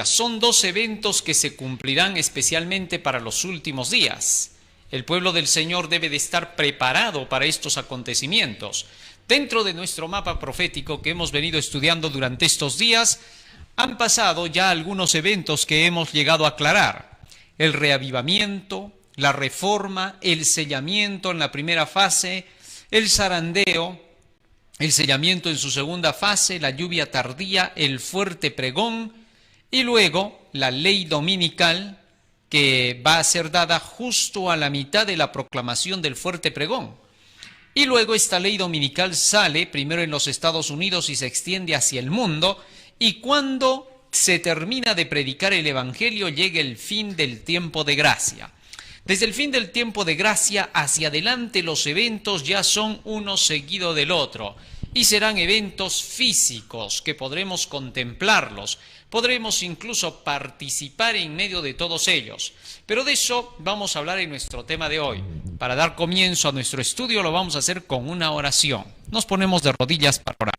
Son dos eventos que se cumplirán especialmente para los últimos días. El pueblo del Señor debe de estar preparado para estos acontecimientos. Dentro de nuestro mapa profético que hemos venido estudiando durante estos días, han pasado ya algunos eventos que hemos llegado a aclarar. El reavivamiento, la reforma, el sellamiento en la primera fase, el zarandeo, el sellamiento en su segunda fase, la lluvia tardía, el fuerte pregón y luego la ley dominical que va a ser dada justo a la mitad de la proclamación del fuerte pregón. Y luego esta ley dominical sale primero en los Estados Unidos y se extiende hacia el mundo, y cuando se termina de predicar el Evangelio llega el fin del tiempo de gracia. Desde el fin del tiempo de gracia hacia adelante los eventos ya son uno seguido del otro y serán eventos físicos que podremos contemplarlos, podremos incluso participar en medio de todos ellos. Pero de eso vamos a hablar en nuestro tema de hoy. Para dar comienzo a nuestro estudio lo vamos a hacer con una oración. Nos ponemos de rodillas para orar.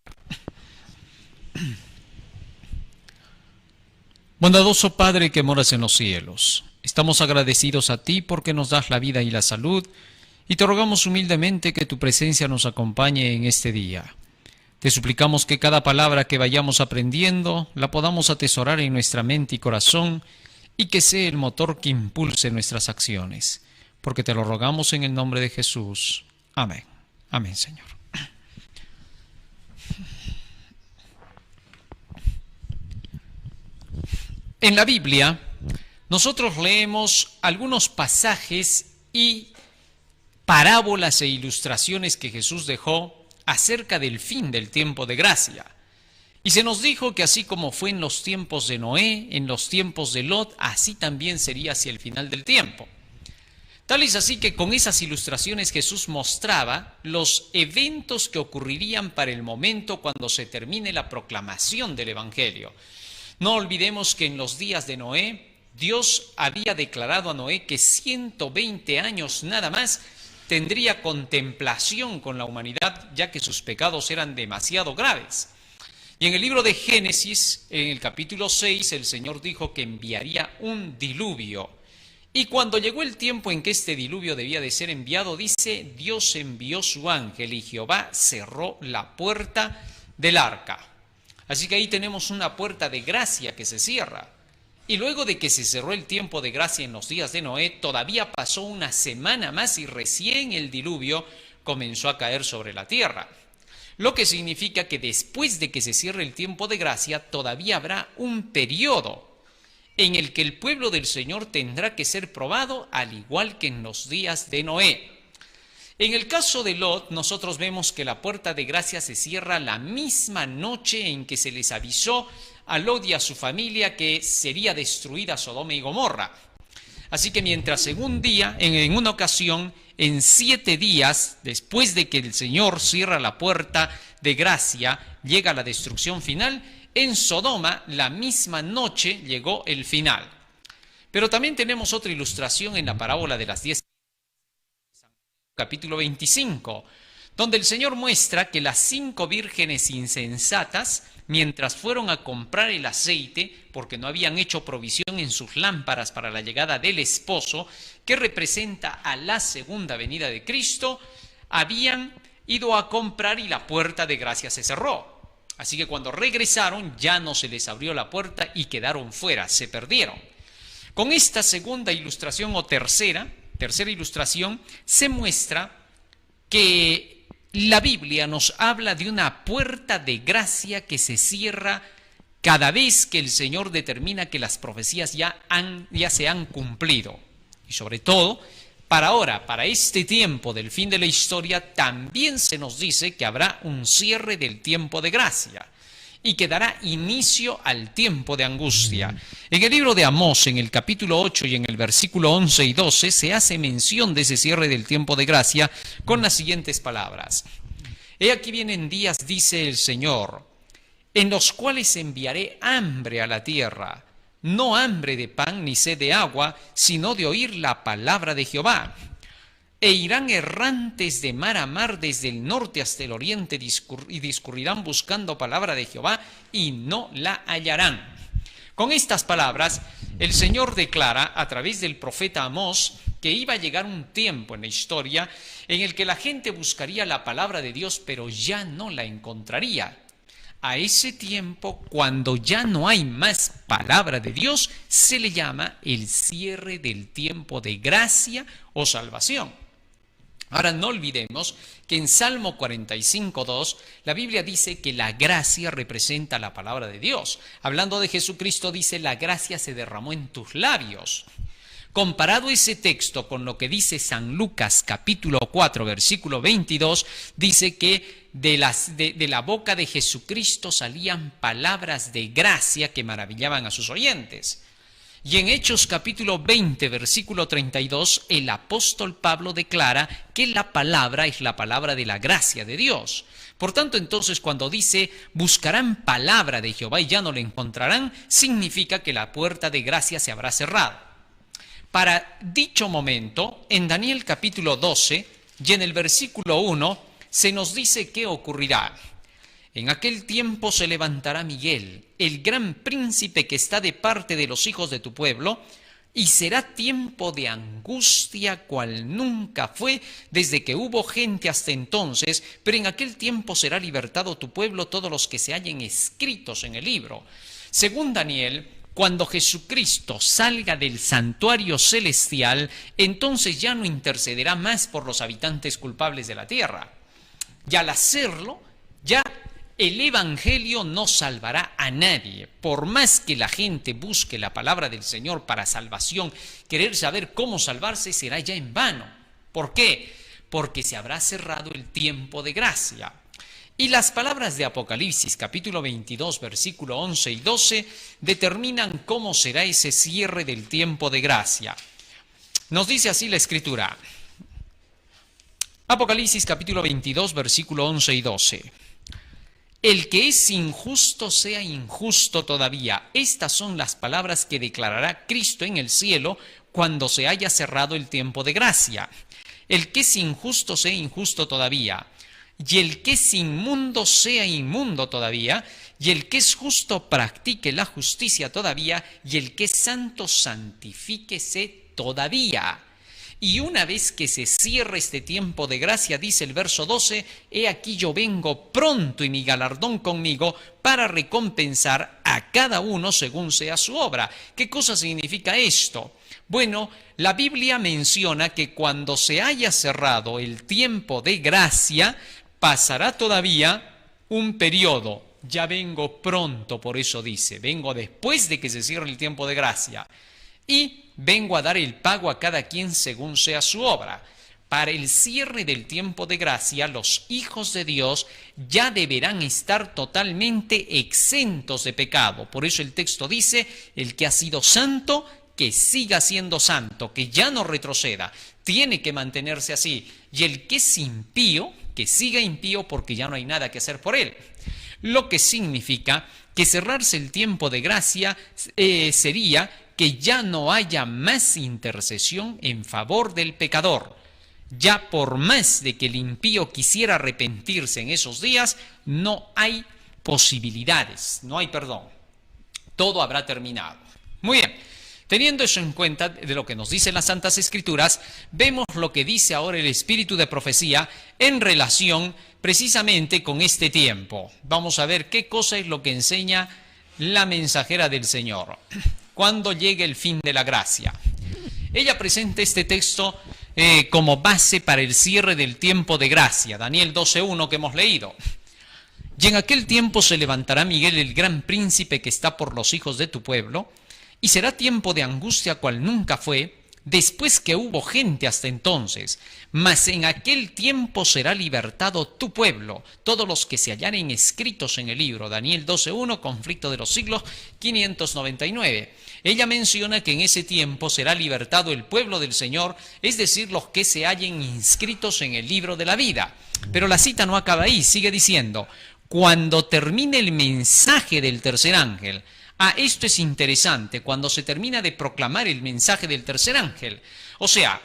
Bondadoso Padre que moras en los cielos, estamos agradecidos a ti porque nos das la vida y la salud y te rogamos humildemente que tu presencia nos acompañe en este día. Te suplicamos que cada palabra que vayamos aprendiendo la podamos atesorar en nuestra mente y corazón y que sea el motor que impulse nuestras acciones, porque te lo rogamos en el nombre de Jesús. Amén. Amén, Señor. En la Biblia, nosotros leemos algunos pasajes y parábolas e ilustraciones que Jesús dejó acerca del fin del tiempo de gracia. Y se nos dijo que así como fue en los tiempos de Noé, en los tiempos de Lot, así también sería hacia el final del tiempo. Tal es así que con esas ilustraciones Jesús mostraba los eventos que ocurrirían para el momento cuando se termine la proclamación del Evangelio. No olvidemos que en los días de Noé, Dios había declarado a Noé que 120 años nada más tendría contemplación con la humanidad, ya que sus pecados eran demasiado graves. Y en el libro de Génesis, en el capítulo 6, el Señor dijo que enviaría un diluvio. Y cuando llegó el tiempo en que este diluvio debía de ser enviado, dice, Dios envió su ángel y Jehová cerró la puerta del arca. Así que ahí tenemos una puerta de gracia que se cierra. Y luego de que se cerró el tiempo de gracia en los días de Noé, todavía pasó una semana más y recién el diluvio comenzó a caer sobre la tierra. Lo que significa que después de que se cierre el tiempo de gracia, todavía habrá un periodo en el que el pueblo del Señor tendrá que ser probado, al igual que en los días de Noé. En el caso de Lot, nosotros vemos que la puerta de gracia se cierra la misma noche en que se les avisó a Lot y a su familia que sería destruida Sodoma y Gomorra. Así que mientras en un día, en una ocasión, en 7 días, después de que el Señor cierra la puerta de gracia, llega la destrucción final, en Sodoma la misma noche llegó el final. Pero también tenemos otra ilustración en la parábola de las 10, capítulo 25, donde el Señor muestra que las 5 vírgenes insensatas, mientras fueron a comprar el aceite, porque no habían hecho provisión en sus lámparas para la llegada del esposo, que representa a la segunda venida de Cristo, habían ido a comprar y la puerta de gracia se cerró. Así que cuando regresaron ya no se les abrió la puerta y quedaron fuera, se perdieron. Con esta segunda ilustración o tercera ilustración, se muestra que la Biblia nos habla de una puerta de gracia que se cierra cada vez que el Señor determina que las profecías ya se han cumplido. Y sobre todo, para ahora, para este tiempo del fin de la historia, también se nos dice que habrá un cierre del tiempo de gracia y que dará inicio al tiempo de angustia. En el libro de Amós, en el capítulo 8 y en el versículo 11 y 12, se hace mención de ese cierre del tiempo de gracia con las siguientes palabras. He aquí vienen días, dice el Señor, en los cuales enviaré hambre a la tierra, no hambre de pan ni sed de agua, sino de oír la palabra de Jehová. E irán errantes de mar a mar desde el norte hasta el oriente y discurrirán buscando palabra de Jehová y no la hallarán. Con estas palabras, el Señor declara a través del profeta Amós que iba a llegar un tiempo en la historia en el que la gente buscaría la palabra de Dios, pero ya no la encontraría. A ese tiempo, cuando ya no hay más palabra de Dios, se le llama el cierre del tiempo de gracia o salvación. Ahora no olvidemos que en Salmo 45:2 la Biblia dice que la gracia representa la palabra de Dios. Hablando de Jesucristo dice: la gracia se derramó en tus labios. Comparado ese texto con lo que dice San Lucas capítulo 4 versículo 22, dice que de la boca de Jesucristo salían palabras de gracia que maravillaban a sus oyentes. Y en Hechos capítulo 20 versículo 32, el apóstol Pablo declara que la palabra es la palabra de la gracia de Dios. Por tanto, entonces, cuando dice buscarán palabra de Jehová y ya no la encontrarán, significa que la puerta de gracia se habrá cerrado. Para dicho momento, en Daniel capítulo 12 y en el versículo 1, se nos dice qué ocurrirá. En aquel tiempo se levantará Miguel, el gran príncipe que está de parte de los hijos de tu pueblo, y será tiempo de angustia cual nunca fue desde que hubo gente hasta entonces, pero en aquel tiempo será libertado tu pueblo, todos los que se hallen escritos en el libro. Según Daniel, cuando Jesucristo salga del santuario celestial, entonces ya no intercederá más por los habitantes culpables de la tierra. Y al hacerlo, ya el Evangelio no salvará a nadie. Por más que la gente busque la palabra del Señor para salvación, querer saber cómo salvarse será ya en vano. ¿Por qué? Porque se habrá cerrado el tiempo de gracia. Y las palabras de Apocalipsis, capítulo 22, versículo 11 y 12, determinan cómo será ese cierre del tiempo de gracia. Nos dice así la Escritura. Apocalipsis, capítulo 22, versículo 11 y 12. El que es injusto sea injusto todavía. Estas son las palabras que declarará Cristo en el cielo cuando se haya cerrado el tiempo de gracia. El que es injusto sea injusto todavía. Y el que es inmundo sea inmundo todavía, y el que es justo practique la justicia todavía, y el que es santo santifíquese todavía. Y una vez que se cierre este tiempo de gracia, dice el verso 12, he aquí yo vengo pronto y mi galardón conmigo para recompensar a cada uno según sea su obra. ¿Qué cosa significa esto? Bueno, la Biblia menciona que cuando se haya cerrado el tiempo de gracia, pasará todavía un periodo. Ya vengo pronto, por eso dice, vengo después de que se cierre el tiempo de gracia. Y vengo a dar el pago a cada quien según sea su obra. Para el cierre del tiempo de gracia, los hijos de Dios ya deberán estar totalmente exentos de pecado. Por eso el texto dice, el que ha sido santo, que siga siendo santo, que ya no retroceda, tiene que mantenerse así. Y el que es impío, que siga impío porque ya no hay nada que hacer por él. Lo que significa que cerrarse el tiempo de gracia sería que ya no haya más intercesión en favor del pecador. Ya por más de que el impío quisiera arrepentirse en esos días, no hay posibilidades, no hay perdón. Todo habrá terminado. Muy bien. Teniendo eso en cuenta de lo que nos dicen las Santas Escrituras, vemos lo que dice ahora el Espíritu de Profecía en relación precisamente con este tiempo. Vamos a ver qué cosa es lo que enseña la mensajera del Señor. Cuando llegue el fin de la gracia. Ella presenta este texto como base para el cierre del tiempo de gracia, Daniel 12:1 que hemos leído. Y en aquel tiempo se levantará Miguel, el gran príncipe que está por los hijos de tu pueblo, y será tiempo de angustia cual nunca fue, después que hubo gente hasta entonces. Mas en aquel tiempo será libertado tu pueblo, todos los que se hallaren escritos en el libro. Daniel 12:1, conflicto de los siglos 599. Ella menciona que en ese tiempo será libertado el pueblo del Señor, es decir, los que se hallen inscritos en el libro de la vida. Pero la cita no acaba ahí, sigue diciendo, cuando termine el mensaje del tercer ángel. Esto es interesante, cuando se termina de proclamar el mensaje del tercer ángel. O sea,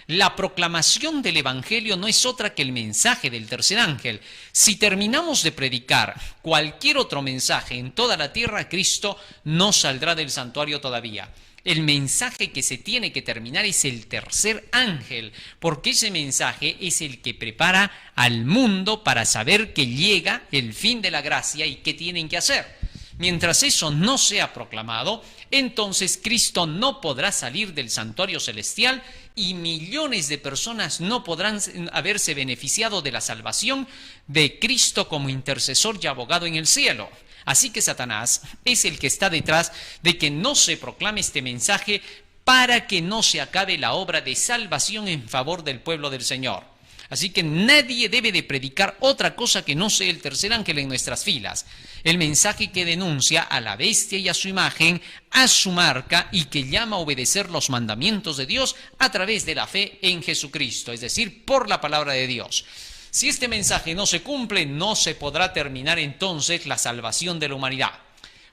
La proclamación del Evangelio no es otra que el mensaje del tercer ángel. Si terminamos de predicar cualquier otro mensaje en toda la tierra, Cristo no saldrá del santuario todavía. El mensaje que se tiene que terminar es el tercer ángel, porque ese mensaje es el que prepara al mundo para saber que llega el fin de la gracia y qué tienen que hacer. Mientras eso no sea proclamado, entonces Cristo no podrá salir del santuario celestial y millones de personas no podrán haberse beneficiado de la salvación de Cristo como intercesor y abogado en el cielo. Así que Satanás es el que está detrás de que no se proclame este mensaje para que no se acabe la obra de salvación en favor del pueblo del Señor. Así que nadie debe de predicar otra cosa que no sea el tercer ángel en nuestras filas. El mensaje que denuncia a la bestia y a su imagen, a su marca y que llama a obedecer los mandamientos de Dios a través de la fe en Jesucristo, es decir, por la palabra de Dios. Si este mensaje no se cumple, no se podrá terminar entonces la salvación de la humanidad.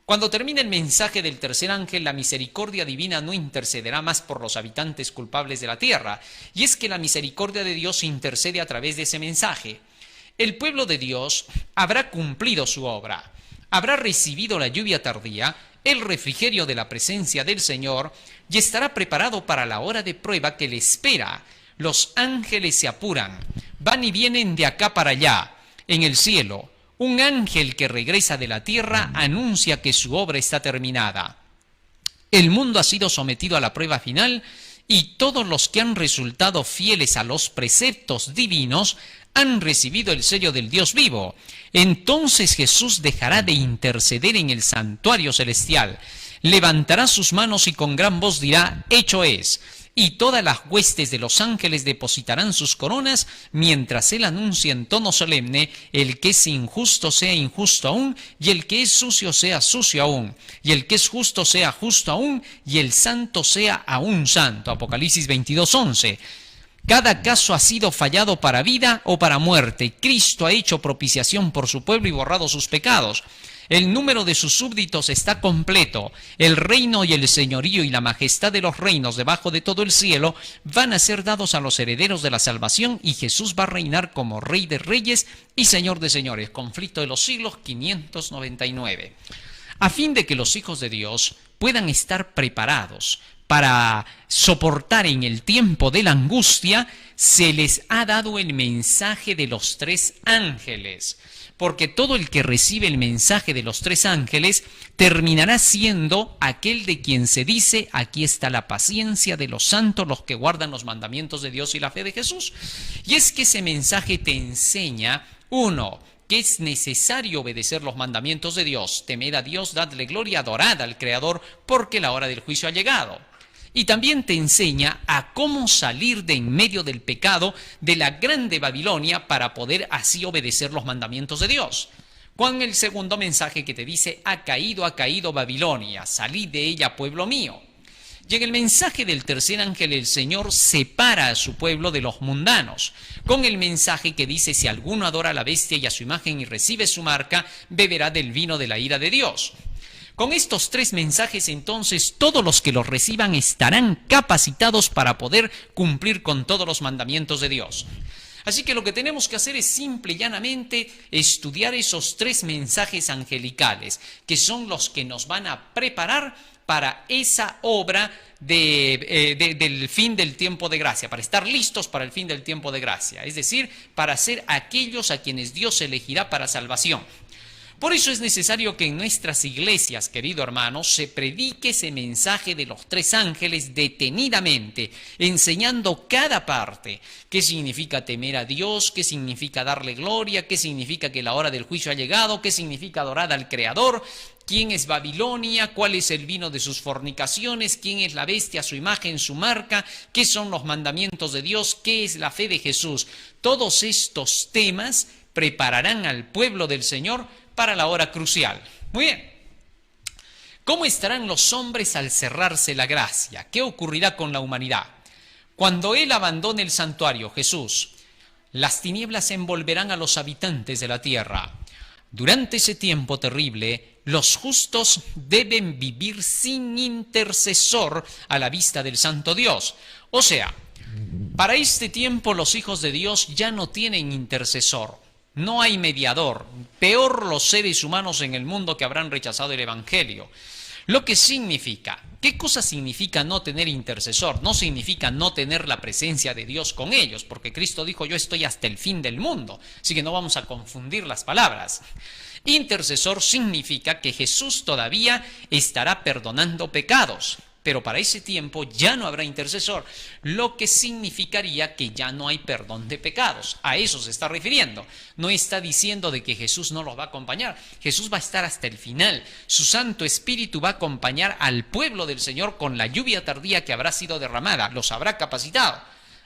Cuando termine el mensaje del tercer ángel, la misericordia divina no intercederá más por los habitantes culpables de la tierra. Y es que la misericordia de Dios intercede a través de ese mensaje. El pueblo de Dios habrá cumplido su obra, habrá recibido la lluvia tardía, el refrigerio de la presencia del Señor y estará preparado para la hora de prueba que le espera. Los ángeles se apuran, van y vienen de acá para allá, en el cielo. Un ángel que regresa de la tierra anuncia que su obra está terminada. El mundo ha sido sometido a la prueba final y todos los que han resultado fieles a los preceptos divinos han recibido el sello del Dios vivo. Entonces Jesús dejará de interceder en el santuario celestial, levantará sus manos y con gran voz dirá: hecho es. Y todas las huestes de los ángeles depositarán sus coronas, mientras él anuncia en tono solemne: el que es injusto sea injusto aún, y el que es sucio sea sucio aún, y el que es justo sea justo aún, y el santo sea aún santo. Apocalipsis 22:11. Cada caso ha sido fallado para vida o para muerte. Cristo ha hecho propiciación por su pueblo y borrado sus pecados. El número de sus súbditos está completo. El reino y el señorío y la majestad de los reinos debajo de todo el cielo van a ser dados a los herederos de la salvación y Jesús va a reinar como Rey de Reyes y Señor de Señores. Conflicto de los siglos 599. A fin de que los hijos de Dios puedan estar preparados para soportar en el tiempo de la angustia, se les ha dado el mensaje de los tres ángeles. Porque todo el que recibe el mensaje de los tres ángeles terminará siendo aquel de quien se dice: aquí está la paciencia de los santos, los que guardan los mandamientos de Dios y la fe de Jesús. Y es que ese mensaje te enseña, uno, que es necesario obedecer los mandamientos de Dios. Temed a Dios, dadle gloria, adorad al Creador, porque la hora del juicio ha llegado. Y también te enseña a cómo salir de en medio del pecado de la grande Babilonia para poder así obedecer los mandamientos de Dios. Con el segundo mensaje que te dice: ha caído Babilonia, salid de ella, pueblo mío. Y en el mensaje del tercer ángel, el Señor separa a su pueblo de los mundanos. Con el mensaje que dice: si alguno adora a la bestia y a su imagen y recibe su marca, beberá del vino de la ira de Dios. Con estos tres mensajes, entonces, todos los que los reciban estarán capacitados para poder cumplir con todos los mandamientos de Dios. Así que lo que tenemos que hacer es simple y llanamente estudiar esos tres mensajes angelicales, que son los que nos van a preparar para esa obra del fin del tiempo de gracia, para estar listos para el fin del tiempo de gracia, es decir, para ser aquellos a quienes Dios elegirá para salvación. Por eso es necesario que en nuestras iglesias, querido hermano, se predique ese mensaje de los tres ángeles detenidamente, enseñando cada parte. ¿Qué significa temer a Dios? ¿Qué significa darle gloria? ¿Qué significa que la hora del juicio ha llegado? ¿Qué significa adorar al Creador? ¿Quién es Babilonia? ¿Cuál es el vino de sus fornicaciones? ¿Quién es la bestia, su imagen, su marca? ¿Qué son los mandamientos de Dios? ¿Qué es la fe de Jesús? Todos estos temas prepararán al pueblo del Señor para la hora crucial. Muy bien. ¿Cómo estarán los hombres al cerrarse la gracia? ¿Qué ocurrirá con la humanidad? Cuando Él abandone el santuario, Jesús, las tinieblas envolverán a los habitantes de la tierra. Durante ese tiempo terrible, los justos deben vivir sin intercesor a la vista del santo Dios. O sea, Para este tiempo los hijos de Dios ya no tienen intercesor, no hay mediador, peor los seres humanos en el mundo que habrán rechazado el Evangelio. Lo que significa, ¿qué cosa significa no tener intercesor? No significa no tener la presencia de Dios con ellos, porque Cristo dijo, yo estoy hasta el fin del mundo, así que no vamos a confundir las palabras. Intercesor significa que Jesús todavía estará perdonando pecados, pero para ese tiempo ya no habrá intercesor, lo que significaría que ya no hay perdón de pecados. A eso se está refiriendo. No está diciendo de que Jesús no los va a acompañar. Jesús va a estar hasta el final. Su Santo Espíritu va a acompañar al pueblo del Señor con la lluvia tardía que habrá sido derramada. Los habrá capacitado.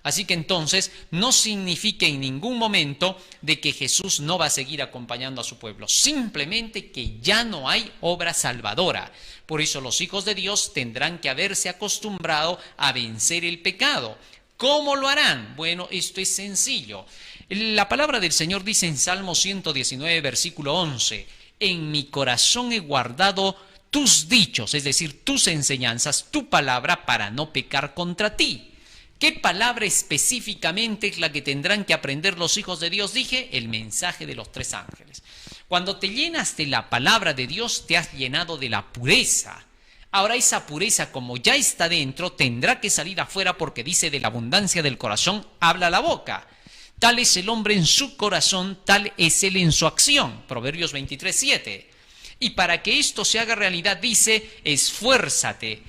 Así que entonces no significa en ningún momento de que Jesús no va a seguir acompañando a su pueblo. Simplemente que ya no hay obra salvadora. Por eso los hijos de Dios tendrán que haberse acostumbrado a vencer el pecado. ¿Cómo lo harán? Bueno, esto es sencillo. La palabra del Señor dice en Salmo 119, versículo 11, en mi corazón he guardado tus dichos, es decir, tus enseñanzas, tu palabra para no pecar contra ti. ¿Qué palabra específicamente es la que tendrán que aprender los hijos de Dios? Dije, el mensaje de los 3 ángeles. Cuando te llenas de la palabra de Dios, te has llenado de la pureza. Ahora esa pureza, como ya está dentro, tendrá que salir afuera porque dice, de la abundancia del corazón habla la boca. Tal es el hombre en su corazón, tal es él en su acción. Proverbios 23:7. Y para que esto se haga realidad, dice, esfuérzate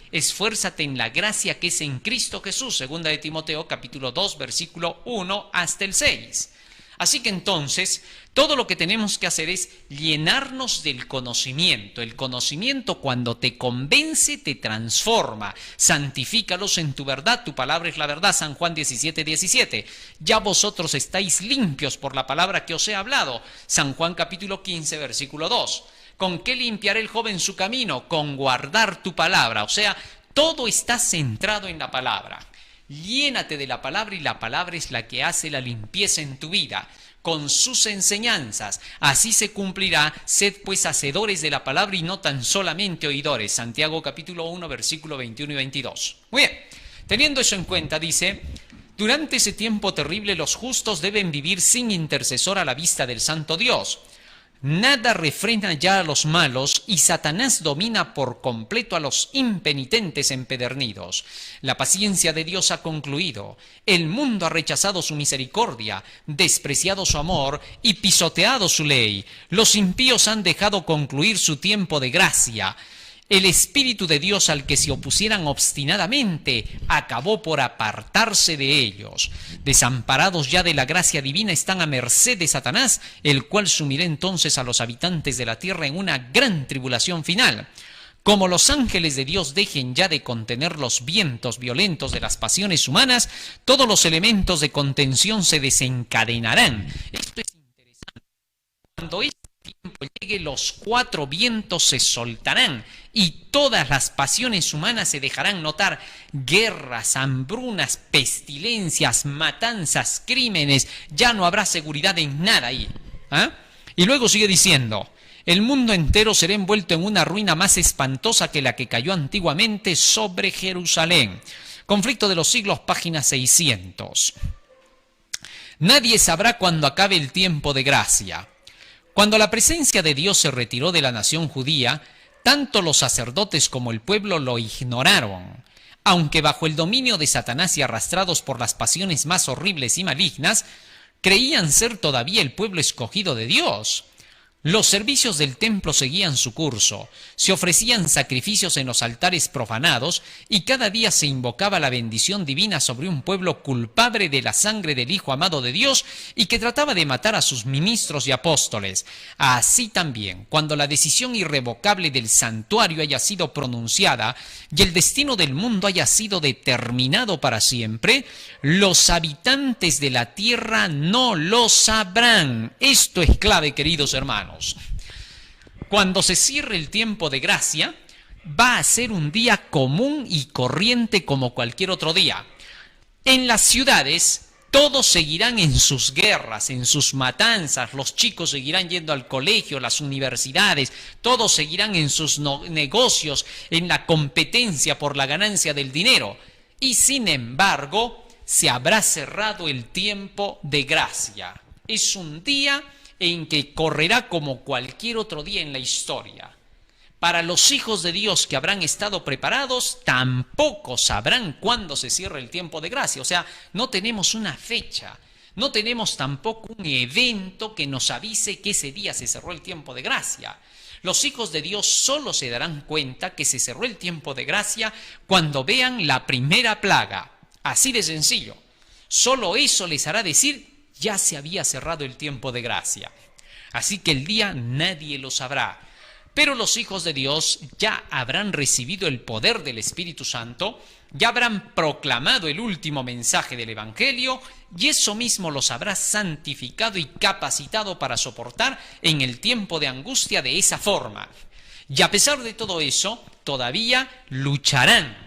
en la gracia que es en Cristo Jesús, segunda de Timoteo, capítulo 2, versículo 1 hasta el 6. Así que entonces, todo lo que tenemos que hacer es llenarnos del conocimiento. El conocimiento, cuando te convence, te transforma. Santifícalos en tu verdad, tu palabra es la verdad, San Juan 17:17. Ya vosotros estáis limpios por la palabra que os he hablado, San Juan capítulo 15, versículo 2. ¿Con qué limpiará el joven su camino? Con guardar tu palabra. O sea, todo está centrado en la palabra. Llénate de la palabra y la palabra es la que hace la limpieza en tu vida. Con sus enseñanzas, así se cumplirá. Sed pues hacedores de la palabra y no tan solamente oidores. Santiago capítulo 1, versículo 21 y 22. Muy bien, teniendo eso en cuenta, dice, durante ese tiempo terrible los justos deben vivir sin intercesor a la vista del santo Dios. Nada refrena ya a los malos y Satanás domina por completo a los impenitentes empedernidos. La paciencia de Dios ha concluido. El mundo ha rechazado su misericordia, despreciado su amor y pisoteado su ley. Los impíos han dejado concluir su tiempo de gracia. El Espíritu de Dios al que se opusieran obstinadamente acabó por apartarse de ellos. Desamparados ya de la gracia divina están a merced de Satanás, el cual sumirá entonces a los habitantes de la tierra en una gran tribulación final. Como los ángeles de Dios dejen ya de contener los vientos violentos de las pasiones humanas, todos los elementos de contención se desencadenarán. Esto es interesante. Cuando este tiempo llegue, los 4 vientos se soltarán y todas las pasiones humanas se dejarán notar. Guerras, hambrunas, pestilencias, matanzas, crímenes. Ya no habrá seguridad en nada ahí. Y luego sigue diciendo, el mundo entero será envuelto en una ruina más espantosa que la que cayó antiguamente sobre Jerusalén. Conflicto de los siglos, página 600. Nadie sabrá cuándo acabe el tiempo de gracia. Cuando la presencia de Dios se retiró de la nación judía, tanto los sacerdotes como el pueblo lo ignoraron. Aunque bajo el dominio de Satanás y arrastrados por las pasiones más horribles y malignas, creían ser todavía el pueblo escogido de Dios. Los servicios del templo seguían su curso, se ofrecían sacrificios en los altares profanados y cada día se invocaba la bendición divina sobre un pueblo culpable de la sangre del Hijo amado de Dios y que trataba de matar a sus ministros y apóstoles. Así también, cuando la decisión irrevocable del santuario haya sido pronunciada y el destino del mundo haya sido determinado para siempre, los habitantes de la tierra no lo sabrán. Esto es clave, queridos hermanos. Cuando se cierre el tiempo de gracia, va a ser un día común y corriente como cualquier otro día. En las ciudades, todos seguirán en sus guerras, en sus matanzas, los chicos seguirán yendo al colegio, las universidades, todos seguirán en sus negocios, en la competencia por la ganancia del dinero. Y sin embargo, se habrá cerrado el tiempo de gracia. Es un día en que correrá como cualquier otro día en la historia. Para los hijos de Dios que habrán estado preparados, tampoco sabrán cuándo se cierra el tiempo de gracia. O sea, no tenemos una fecha, no tenemos tampoco un evento que nos avise que ese día se cerró el tiempo de gracia. Los hijos de Dios solo se darán cuenta que se cerró el tiempo de gracia cuando vean la primera plaga. Así de sencillo. Solo eso les hará decir, ya se había cerrado el tiempo de gracia. Así que el día nadie lo sabrá. Pero los hijos de Dios ya habrán recibido el poder del Espíritu Santo, ya habrán proclamado el último mensaje del Evangelio, y eso mismo los habrá santificado y capacitado para soportar en el tiempo de angustia de esa forma. Y a pesar de todo eso, todavía lucharán.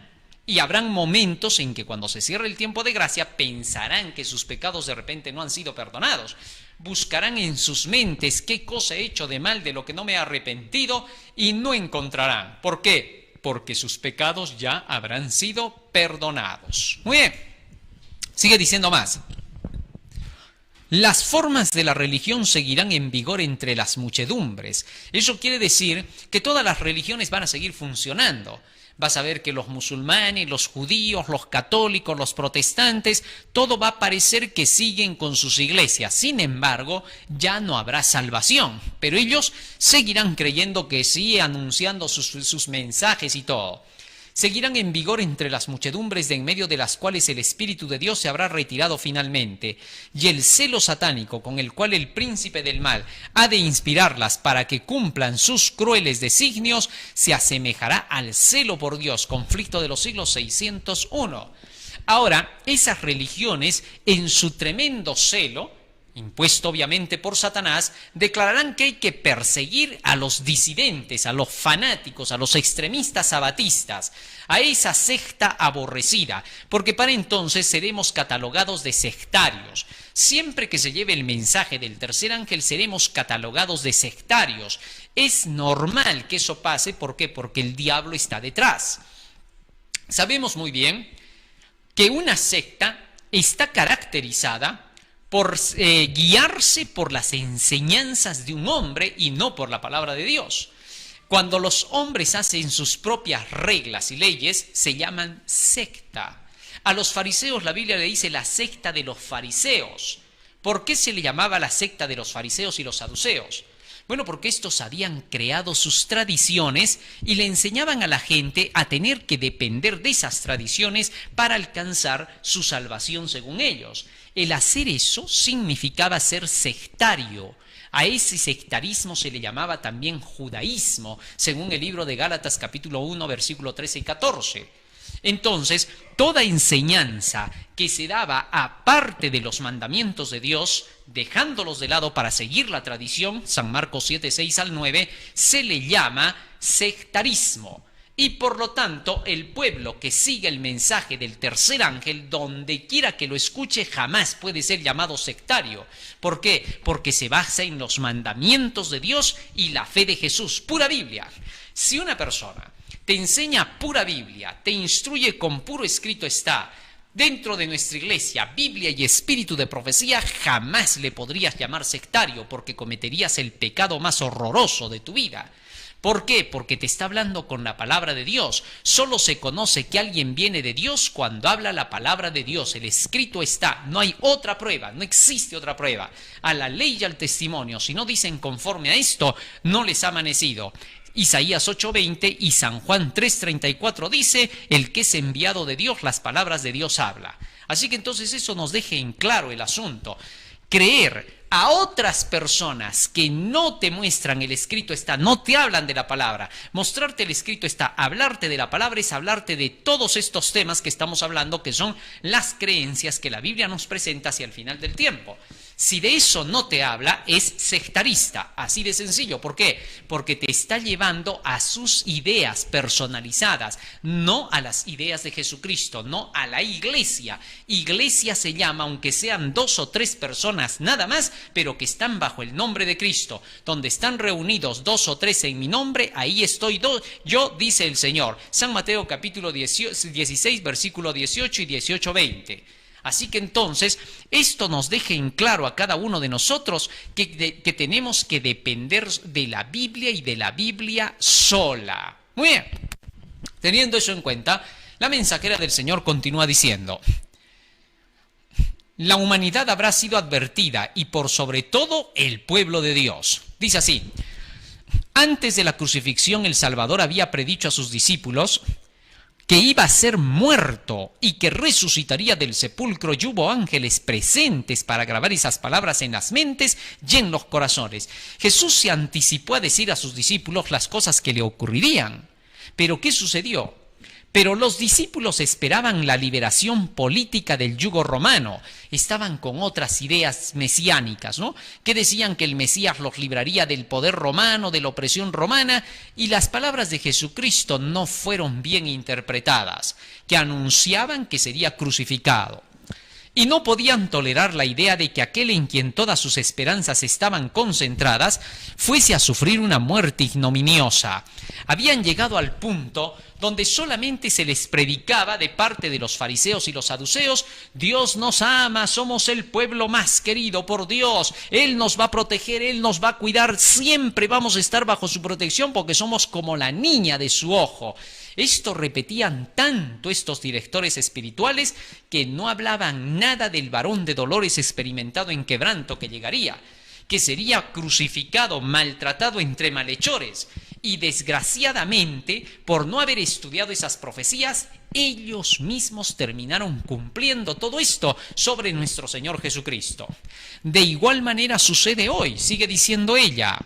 Y habrán momentos en que cuando se cierre el tiempo de gracia pensarán que sus pecados de repente no han sido perdonados. Buscarán en sus mentes qué cosa he hecho de mal, de lo que no me he arrepentido, y no encontrarán. ¿Por qué? Porque sus pecados ya habrán sido perdonados. Muy bien. Sigue diciendo más. Las formas de la religión seguirán en vigor entre las muchedumbres. Eso quiere decir que todas las religiones van a seguir funcionando. Vas a ver que los musulmanes, los judíos, los católicos, los protestantes, todo va a parecer que siguen con sus iglesias. Sin embargo, ya no habrá salvación. Pero ellos seguirán creyendo que sí, anunciando sus mensajes y todo. Seguirán en vigor entre las muchedumbres de en medio de las cuales el Espíritu de Dios se habrá retirado finalmente, y el celo satánico con el cual el príncipe del mal ha de inspirarlas para que cumplan sus crueles designios se asemejará al celo por Dios, conflicto de los siglos 601. Ahora, esas religiones, en su tremendo celo, impuesto obviamente por Satanás, declararán que hay que perseguir a los disidentes, a los fanáticos, a los extremistas sabatistas, a esa secta aborrecida, porque para entonces seremos catalogados de sectarios. Siempre que se lleve el mensaje del tercer ángel seremos catalogados de sectarios. Es normal que eso pase, ¿por qué? Porque el diablo está detrás. Sabemos muy bien que una secta está caracterizada por guiarse por las enseñanzas de un hombre y no por la palabra de Dios. Cuando los hombres hacen sus propias reglas y leyes, se llaman secta. A los fariseos la Biblia le dice la secta de los fariseos. ¿Por qué se le llamaba la secta de los fariseos y los saduceos? Bueno, porque estos habían creado sus tradiciones y le enseñaban a la gente a tener que depender de esas tradiciones para alcanzar su salvación según ellos. El hacer eso significaba ser sectario. A ese sectarismo se le llamaba también judaísmo, según el libro de Gálatas capítulo 1, versículo 13 y 14. Entonces, toda enseñanza que se daba aparte de los mandamientos de Dios, dejándolos de lado para seguir la tradición, San Marcos 7, 6 al 9, se le llama sectarismo. Y por lo tanto, el pueblo que sigue el mensaje del tercer ángel, donde quiera que lo escuche, jamás puede ser llamado sectario. ¿Por qué? Porque se basa en los mandamientos de Dios y la fe de Jesús, pura Biblia. Si una persona te enseña pura Biblia, te instruye con puro escrito está, dentro de nuestra iglesia, Biblia y espíritu de profecía, jamás le podrías llamar sectario, porque cometerías el pecado más horroroso de tu vida. ¿Por qué? Porque te está hablando con la palabra de Dios. Solo se conoce que alguien viene de Dios cuando habla la palabra de Dios. El escrito está. No hay otra prueba. No existe otra prueba. A la ley y al testimonio. Si no dicen conforme a esto, no les ha amanecido. Isaías 8:20 y San Juan 3:34 dice, el que es enviado de Dios, las palabras de Dios habla. Así que entonces eso nos deje en claro el asunto. Creer a otras personas que no te muestran el escrito está, no te hablan de la palabra. Mostrarte el escrito está, hablarte de la palabra es hablarte de todos estos temas que estamos hablando, que son las creencias que la Biblia nos presenta hacia el final del tiempo. Si de eso no te habla, es sectarista, así de sencillo. ¿Por qué? Porque te está llevando a sus ideas personalizadas, no a las ideas de Jesucristo, no a la iglesia. Iglesia se llama, aunque sean 2 o 3 personas nada más, pero que están bajo el nombre de Cristo. Donde están reunidos 2 o 3 en mi nombre, ahí estoy yo, dice el Señor. San Mateo capítulo 16, versículo 18 y 18-20. Así que entonces, esto nos deja en claro a cada uno de nosotros que tenemos que depender de la Biblia y de la Biblia sola. Muy bien. Teniendo eso en cuenta, la mensajera del Señor continúa diciendo: la humanidad habrá sido advertida y por sobre todo el pueblo de Dios. Dice así: antes de la crucifixión el Salvador había predicho a sus discípulos que iba a ser muerto y que resucitaría del sepulcro, y hubo ángeles presentes para grabar esas palabras en las mentes y en los corazones. Jesús se anticipó a decir a sus discípulos las cosas que le ocurrirían. ¿Pero qué sucedió? Pero los discípulos esperaban la liberación política del yugo romano. Estaban con otras ideas mesiánicas, ¿no? Que decían que el Mesías los libraría del poder romano, de la opresión romana, y las palabras de Jesucristo no fueron bien interpretadas, que anunciaban que sería crucificado. Y no podían tolerar la idea de que aquel en quien todas sus esperanzas estaban concentradas fuese a sufrir una muerte ignominiosa. Habían llegado al punto donde solamente se les predicaba de parte de los fariseos y los saduceos: Dios nos ama, somos el pueblo más querido por Dios, Él nos va a proteger, Él nos va a cuidar, siempre vamos a estar bajo su protección porque somos como la niña de su ojo. Esto repetían tanto estos directores espirituales que no hablaban nada del varón de dolores experimentado en quebranto que llegaría, que sería crucificado, maltratado entre malhechores. Y desgraciadamente, por no haber estudiado esas profecías, ellos mismos terminaron cumpliendo todo esto sobre nuestro Señor Jesucristo. De igual manera sucede hoy, sigue diciendo ella.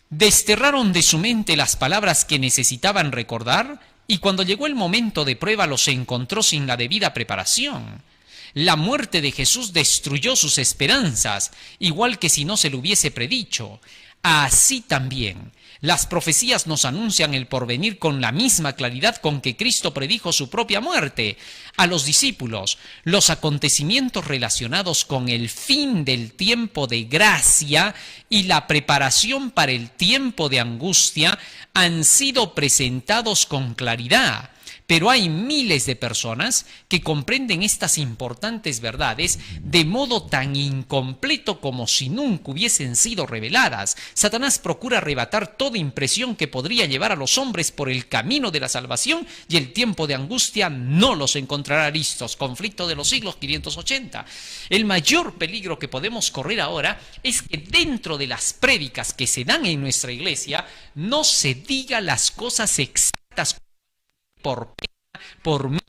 Desterraron de su mente las palabras que necesitaban recordar y cuando llegó el momento de prueba los encontró sin la debida preparación. La muerte de Jesús destruyó sus esperanzas, igual que si no se lo hubiese predicho. Así también, las profecías nos anuncian el porvenir con la misma claridad con que Cristo predijo su propia muerte. A los discípulos, los acontecimientos relacionados con el fin del tiempo de gracia y la preparación para el tiempo de angustia han sido presentados con claridad. Pero hay miles de personas que comprenden estas importantes verdades de modo tan incompleto como si nunca hubiesen sido reveladas. Satanás procura arrebatar toda impresión que podría llevar a los hombres por el camino de la salvación y el tiempo de angustia no los encontrará listos. Conflicto de los siglos 580. El mayor peligro que podemos correr ahora es que dentro de las prédicas que se dan en nuestra iglesia no se diga las cosas exactas por pena, por miedo,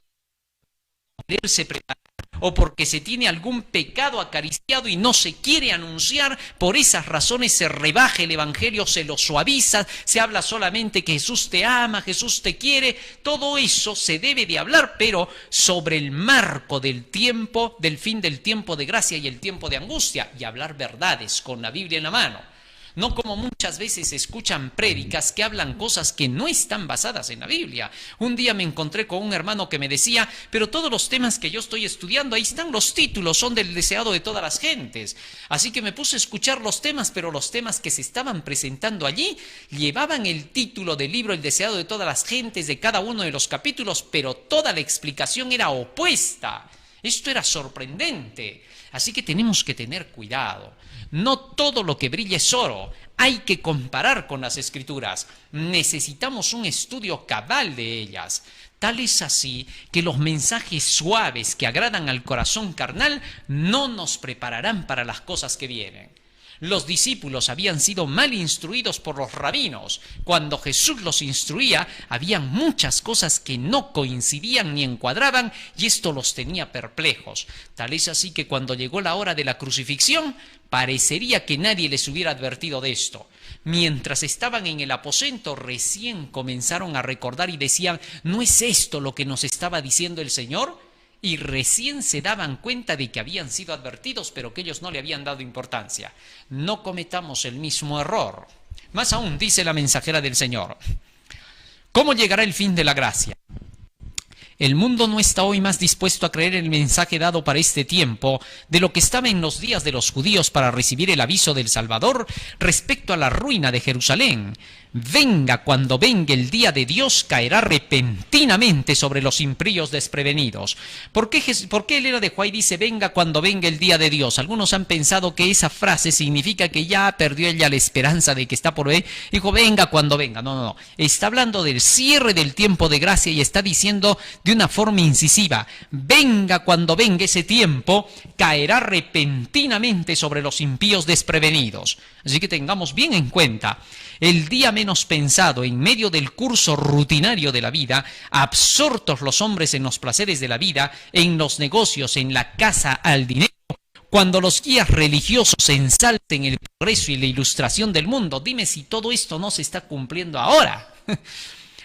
quererse preparar, o porque se tiene algún pecado acariciado y no se quiere anunciar. Por esas razones se rebaja el evangelio, se lo suaviza, se habla solamente que Jesús te ama, Jesús te quiere. Todo eso se debe de hablar, pero sobre el marco del tiempo, del fin del tiempo de gracia y el tiempo de angustia, y hablar verdades con la Biblia en la mano. No como muchas veces se escuchan prédicas que hablan cosas que no están basadas en la Biblia. Un día me encontré con un hermano que me decía: pero todos los temas que yo estoy estudiando, ahí están los títulos, son del deseado de todas las gentes. Así que me puse a escuchar los temas, pero los temas que se estaban presentando allí llevaban el título del libro El deseado de todas las gentes de cada uno de los capítulos, pero toda la explicación era opuesta. Esto era sorprendente. Así que tenemos que tener cuidado. No todo lo que brilla es oro. Hay que comparar con las Escrituras. Necesitamos un estudio cabal de ellas. Tal es así que los mensajes suaves que agradan al corazón carnal no nos prepararán para las cosas que vienen. Los discípulos habían sido mal instruidos por los rabinos. Cuando Jesús los instruía, habían muchas cosas que no coincidían ni encuadraban, y esto los tenía perplejos. Tal es así que cuando llegó la hora de la crucifixión, parecería que nadie les hubiera advertido de esto. Mientras estaban en el aposento, recién comenzaron a recordar y decían: ¿no es esto lo que nos estaba diciendo el Señor? Y recién se daban cuenta de que habían sido advertidos, pero que ellos no le habían dado importancia. No cometamos el mismo error. Más aún, dice la mensajera del Señor: ¿cómo llegará el fin de la gracia? El mundo no está hoy más dispuesto a creer el mensaje dado para este tiempo de lo que estaba en los días de los judíos para recibir el aviso del Salvador respecto a la ruina de Jerusalén. venga cuando venga el día de Dios, caerá repentinamente sobre los impíos desprevenidos. ¿Por qué el era de White dice venga cuando venga el día de Dios? Algunos han pensado que esa frase significa que ya perdió ella la esperanza de que está por ahí. Dijo venga cuando venga. No, no, no. Está hablando del cierre del tiempo de gracia y está diciendo de una forma incisiva, venga cuando venga ese tiempo, caerá repentinamente sobre los impíos desprevenidos. Así que tengamos bien en cuenta, el día menos pensado, en medio del curso rutinario de la vida, absortos los hombres en los placeres de la vida, en los negocios, en la casa, al dinero, cuando los guías religiosos ensalcen el progreso y la ilustración del mundo. Dime si todo esto no se está cumpliendo ahora.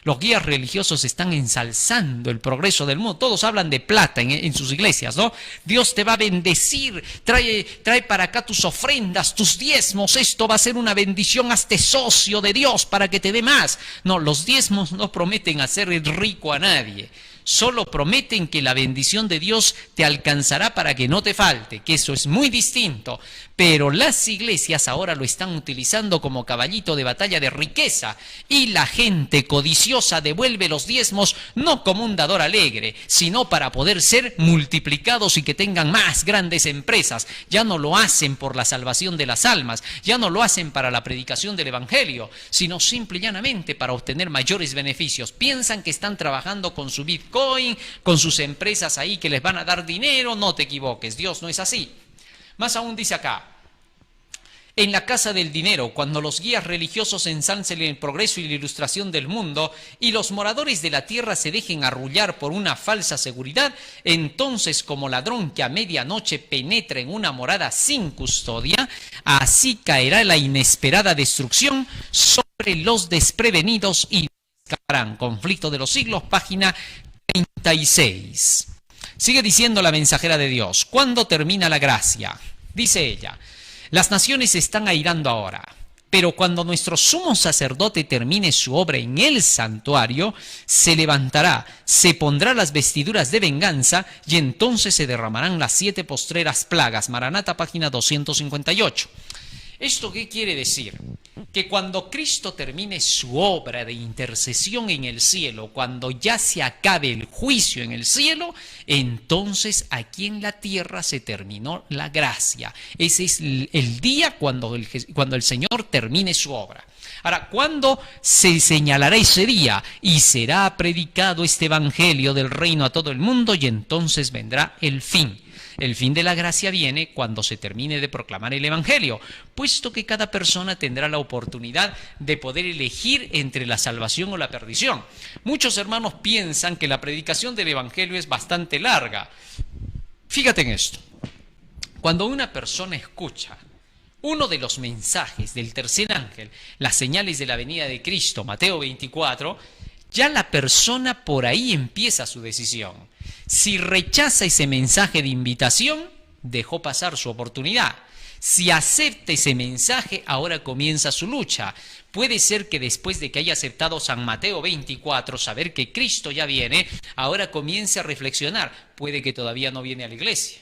Los guías religiosos están ensalzando el progreso del mundo. Todos hablan de plata en sus iglesias, ¿no? Dios te va a bendecir, trae para acá tus ofrendas, tus diezmos, esto va a ser una bendición, hazte socio de Dios para que te dé más. No, los diezmos no prometen hacer rico a nadie. Solo prometen que la bendición de Dios te alcanzará para que no te falte, que eso es muy distinto. Pero las iglesias ahora lo están utilizando como caballito de batalla de riqueza y la gente codiciosa devuelve los diezmos no como un dador alegre, sino para poder ser multiplicados y que tengan más grandes empresas. Ya no lo hacen por la salvación de las almas, ya no lo hacen para la predicación del evangelio, sino simple y llanamente para obtener mayores beneficios. Piensan que están trabajando con su Bitcoin, con sus empresas ahí que les van a dar dinero. No te equivoques, Dios no es así. Más aún dice acá, en la casa del dinero, cuando los guías religiosos ensalcen el progreso y la ilustración del mundo y los moradores de la tierra se dejen arrullar por una falsa seguridad, entonces como ladrón que a medianoche penetra en una morada sin custodia, así caerá la inesperada destrucción sobre los desprevenidos y escaparán. Conflicto de los siglos, página 36. Sigue diciendo la mensajera de Dios, ¿cuándo termina la gracia? Dice ella, las naciones se están airando ahora, pero cuando nuestro sumo sacerdote termine su obra en el santuario, se levantará, se pondrá las vestiduras de venganza y entonces se derramarán las 7 postreras plagas. Maranata, página 258. ¿Esto qué quiere decir? Que cuando Cristo termine su obra de intercesión en el cielo, cuando ya se acabe el juicio en el cielo, entonces aquí en la tierra se terminó la gracia. Ese es el día cuando el Señor termine su obra. Ahora, ¿cuándo se señalará ese día? Y será predicado este evangelio del reino a todo el mundo y entonces vendrá el fin. El fin de la gracia viene cuando se termine de proclamar el evangelio, puesto que cada persona tendrá la oportunidad de poder elegir entre la salvación o la perdición. Muchos hermanos piensan que la predicación del evangelio es bastante larga. Fíjate en esto. Cuando una persona escucha uno de los mensajes del tercer ángel, las señales de la venida de Cristo, Mateo 24, ya la persona por ahí empieza su decisión. Si rechaza ese mensaje de invitación, dejó pasar su oportunidad. Si acepta ese mensaje, ahora comienza su lucha. Puede ser que después de que haya aceptado San Mateo 24, saber que Cristo ya viene, ahora comience a reflexionar. Puede que todavía no viene a la iglesia.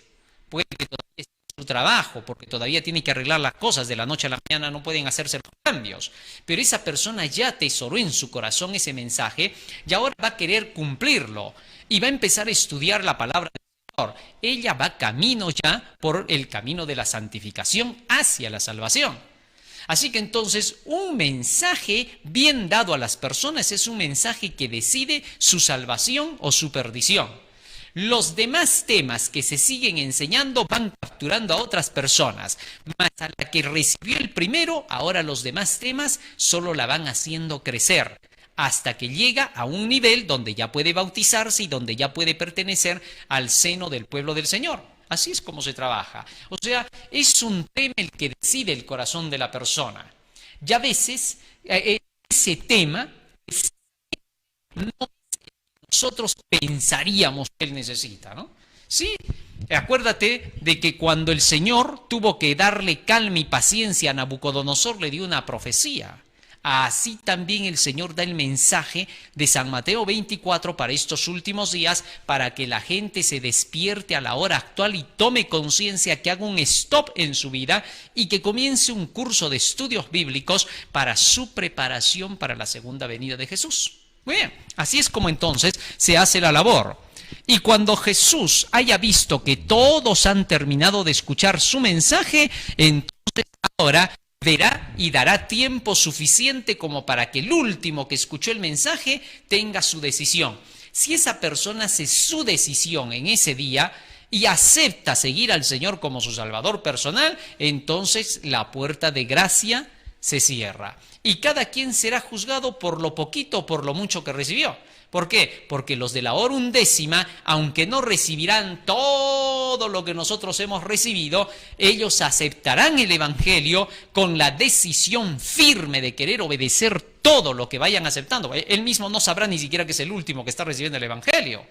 Puede que todavía esté en su trabajo, porque todavía tiene que arreglar las cosas. De la noche a la mañana no pueden hacerse los cambios. Pero esa persona ya atesoró en su corazón ese mensaje y ahora va a querer cumplirlo. Y va a empezar a estudiar la palabra del Señor. Ella va camino ya por el camino de la santificación hacia la salvación. Así que entonces un mensaje bien dado a las personas es un mensaje que decide su salvación o su perdición. Los demás temas que se siguen enseñando van capturando a otras personas, mas a la que recibió el primero, ahora los demás temas solo la van haciendo crecer, hasta que llega a un nivel donde ya puede bautizarse y donde ya puede pertenecer al seno del pueblo del Señor. Así es como se trabaja. O sea, es un tema el que decide el corazón de la persona. Y a veces ese tema no nosotros pensaríamos que él necesita, ¿no? Sí, acuérdate de que cuando el Señor tuvo que darle calma y paciencia a Nabucodonosor, le dio una profecía. Así también el Señor da el mensaje de San Mateo 24 para estos últimos días, para que la gente se despierte a la hora actual y tome conciencia, que haga un stop en su vida y que comience un curso de estudios bíblicos para su preparación para la segunda venida de Jesús. Muy bien, así es como entonces se hace la labor. Y cuando Jesús haya visto que todos han terminado de escuchar su mensaje, entonces ahora verá y dará tiempo suficiente como para que el último que escuchó el mensaje tenga su decisión. Si esa persona hace su decisión en ese día y acepta seguir al Señor como su Salvador personal, entonces la puerta de gracia se cierra. Y cada quien será juzgado por lo poquito o por lo mucho que recibió. ¿Por qué? Porque los de la hora undécima, aunque no recibirán todo lo que nosotros hemos recibido, ellos aceptarán el Evangelio con la decisión firme de querer obedecer todo lo que vayan aceptando. Él mismo no sabrá ni siquiera que es el último que está recibiendo el Evangelio.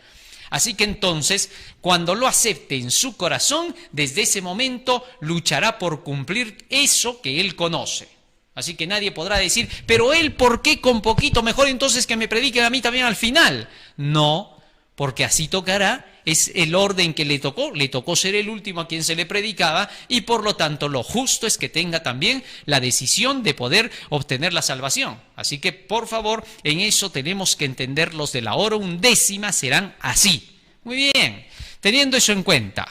Así que entonces, cuando lo acepte en su corazón, desde ese momento luchará por cumplir eso que él conoce. Así que nadie podrá decir, pero él, ¿por qué con poquito? Mejor entonces que me prediquen a mí también al final. No, porque así tocará, es el orden que le tocó ser el último a quien se le predicaba, y por lo tanto lo justo es que tenga también la decisión de poder obtener la salvación. Así que por favor, en eso tenemos que entender, los de la hora undécima serán así. Muy bien, teniendo eso en cuenta,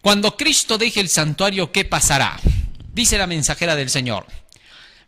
cuando Cristo deje el santuario, ¿qué pasará? Dice la mensajera del Señor: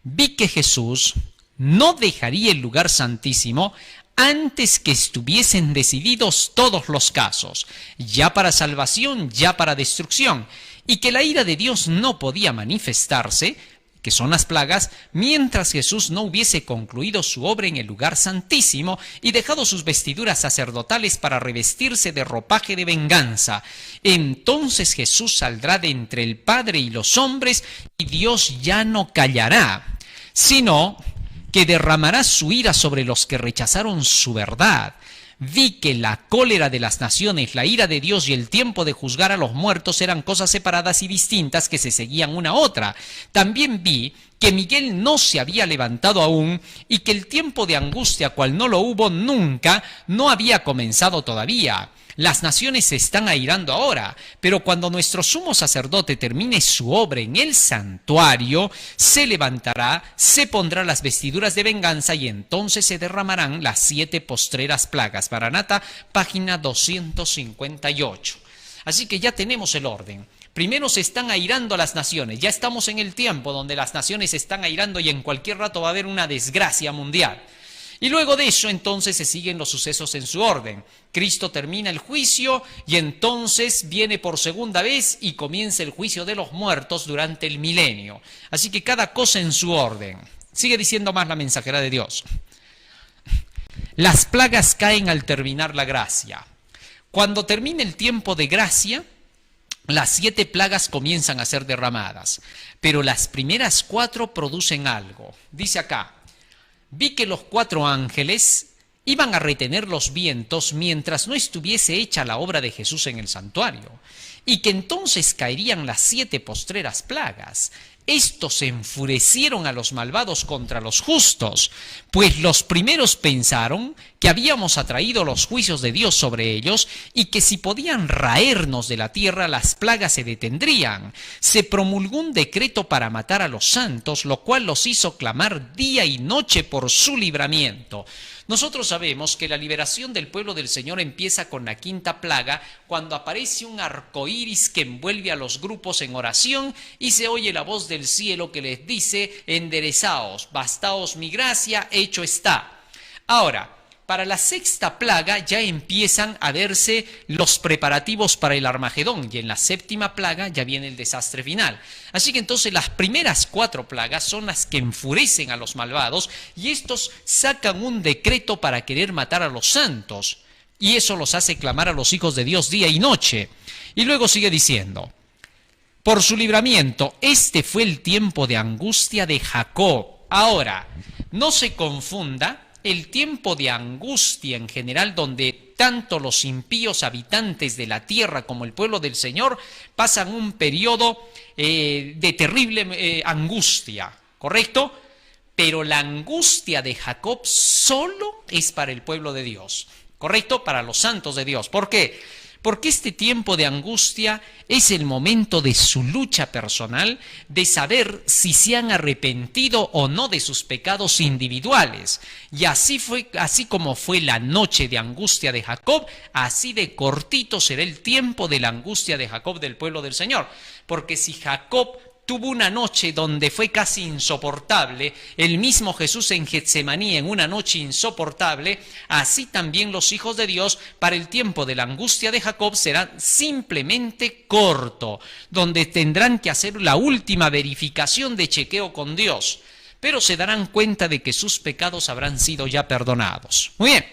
vi que Jesús no dejaría el lugar santísimo antes que estuviesen decididos todos los casos, ya para salvación, ya para destrucción, y que la ira de Dios no podía manifestarse, que son las plagas, mientras Jesús no hubiese concluido su obra en el lugar santísimo y dejado sus vestiduras sacerdotales para revestirse de ropaje de venganza. Entonces Jesús saldrá de entre el Padre y los hombres, y Dios ya no callará, sino que derramará su ira sobre los que rechazaron su verdad. Vi que la cólera de las naciones, la ira de Dios y el tiempo de juzgar a los muertos eran cosas separadas y distintas que se seguían una a otra. También vi que Miguel no se había levantado aún y que el tiempo de angustia, cual no lo hubo nunca, no había comenzado todavía. Las naciones se están airando ahora, pero cuando nuestro sumo sacerdote termine su obra en el santuario, se levantará, se pondrá las vestiduras de venganza y entonces se derramarán las 7 postreras plagas. Maranata, página 258. Así que ya tenemos el orden. Primero se están airando las naciones. Ya estamos en el tiempo donde las naciones se están airando y en cualquier rato va a haber una desgracia mundial. Y luego de eso entonces se siguen los sucesos en su orden. Cristo termina el juicio y entonces viene por segunda vez y comienza el juicio de los muertos durante el milenio. Así que cada cosa en su orden. Sigue diciendo más la mensajera de Dios. Las plagas caen al terminar la gracia. Cuando termine el tiempo de gracia, las 7 plagas comienzan a ser derramadas. Pero las primeras 4 producen algo. Dice acá: vi que los 4 ángeles iban a retener los vientos mientras no estuviese hecha la obra de Jesús en el santuario, y que entonces caerían las 7 postreras plagas. Estos enfurecieron a los malvados contra los justos, pues los primeros pensaron que habíamos atraído los juicios de Dios sobre ellos y que si podían raernos de la tierra, las plagas se detendrían. Se promulgó un decreto para matar a los santos, lo cual los hizo clamar día y noche por su libramiento. Nosotros sabemos que la liberación del pueblo del Señor empieza con la 5ª plaga, cuando aparece un arco iris que envuelve a los grupos en oración y se oye la voz del cielo que les dice: enderezaos, bastaos mi gracia, hecho está. Ahora, para la 6ª plaga ya empiezan a verse los preparativos para el Armagedón, y en la 7ª plaga ya viene el desastre final. Así que entonces las primeras 4 plagas son las que enfurecen a los malvados, y estos sacan un decreto para querer matar a los santos, y eso los hace clamar a los hijos de Dios día y noche. Y luego sigue diciendo: por su libramiento, este fue el tiempo de angustia de Jacob. Ahora, no se confunda el tiempo de angustia en general, donde tanto los impíos habitantes de la tierra como el pueblo del Señor pasan un periodo de terrible angustia, ¿correcto? pero la angustia de Jacob solo es para el pueblo de Dios, ¿correcto? Para los santos de Dios. ¿Por qué? Porque este tiempo de angustia es el momento de su lucha personal, de saber si se han arrepentido o no de sus pecados individuales. Y así como fue la noche de angustia de Jacob, así de cortito será el tiempo de la angustia de Jacob del pueblo del Señor. Porque si Jacob tuvo una noche donde fue casi insoportable, el mismo Jesús en Getsemaní en una noche insoportable, así también los hijos de Dios para el tiempo de la angustia de Jacob será simplemente corto, donde tendrán que hacer la última verificación de chequeo con Dios, pero se darán cuenta de que sus pecados habrán sido ya perdonados. Muy bien.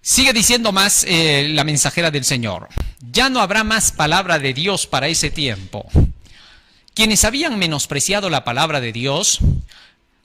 Sigue diciendo más la mensajera del Señor. Ya no habrá más palabra de Dios para ese tiempo. Quienes habían menospreciado la palabra de Dios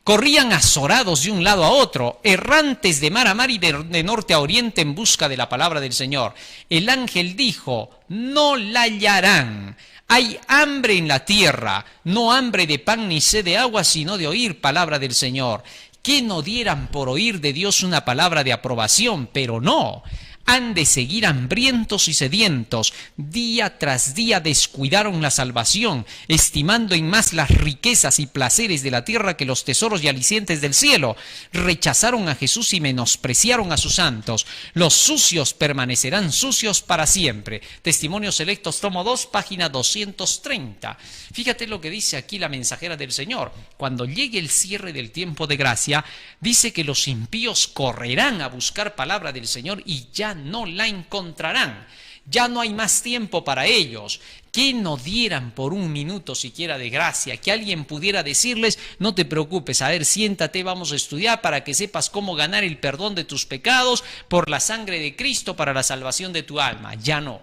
corrían azorados de un lado a otro, errantes de mar a mar y de norte a oriente en busca de la palabra del Señor. El ángel dijo, no la hallarán. Hay hambre en la tierra, no hambre de pan ni sed de agua, sino de oír palabra del Señor. Que no dieran por oír de Dios una palabra de aprobación, pero no. Han de seguir hambrientos y sedientos. Día tras día descuidaron la salvación, estimando en más las riquezas y placeres de la tierra que los tesoros y alicientes del cielo. Rechazaron a Jesús y menospreciaron a sus santos. Los sucios permanecerán sucios para siempre. Testimonios Selectos, tomo 2, página 230. Fíjate lo que dice aquí la mensajera del Señor. Cuando llegue el cierre del tiempo de gracia, dice que los impíos correrán a buscar palabra del Señor y ya no la encontrarán. Ya no hay más tiempo para ellos. Que no dieran por un minuto siquiera de gracia, que alguien pudiera decirles, no te preocupes, a ver, siéntate, vamos a estudiar para que sepas cómo ganar el perdón de tus pecados por la sangre de Cristo para la salvación de tu alma. Ya no.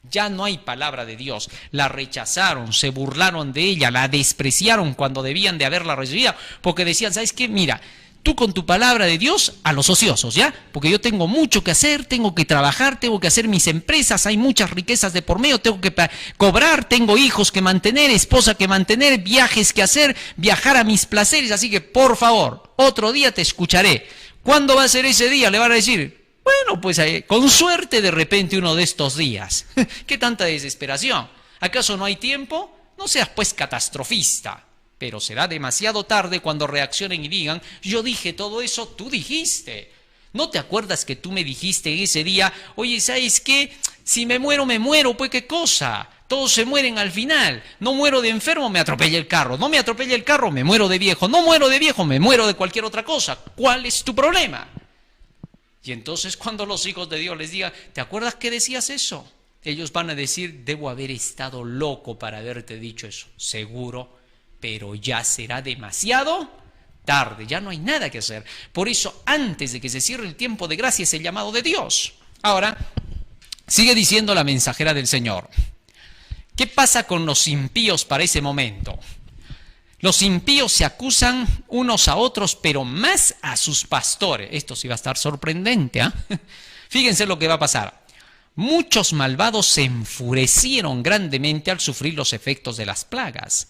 Ya no hay palabra de Dios. La rechazaron, se burlaron de ella, la despreciaron cuando debían de haberla recibido, porque decían, ¿sabes qué? Mira, tú con tu palabra de Dios a los ociosos, ¿ya? Porque yo tengo mucho que hacer, tengo que trabajar, tengo que hacer mis empresas, hay muchas riquezas de por medio, tengo que cobrar, tengo hijos que mantener, esposa que mantener, viajes que hacer, viajar a mis placeres, así que por favor, otro día te escucharé. ¿Cuándo va a ser ese día? Le van a decir, bueno, pues con suerte de repente uno de estos días. ¿Qué tanta desesperación? ¿Acaso no hay tiempo? No seas pues catastrofista. Pero será demasiado tarde cuando reaccionen y digan, yo dije todo eso, tú dijiste. ¿No te acuerdas que tú me dijiste ese día, oye, ¿sabes qué? Si me muero, pues qué cosa. Todos se mueren al final. No muero de enfermo, me atropella el carro. No me atropella el carro, me muero de viejo. No muero de viejo, me muero de cualquier otra cosa. ¿Cuál es tu problema? Y entonces cuando los hijos de Dios les digan, ¿te acuerdas que decías eso? Ellos van a decir, debo haber estado loco para haberte dicho eso. Seguro, pero ya será demasiado tarde, ya no hay nada que hacer. Por eso, antes de que se cierre el tiempo de gracia es el llamado de Dios. Ahora, sigue diciendo la mensajera del Señor. ¿Qué pasa con los impíos para ese momento? Los impíos se acusan unos a otros, pero más a sus pastores. Esto sí va a estar sorprendente, ¿eh? Fíjense lo que va a pasar. Muchos malvados se enfurecieron grandemente al sufrir los efectos de las plagas.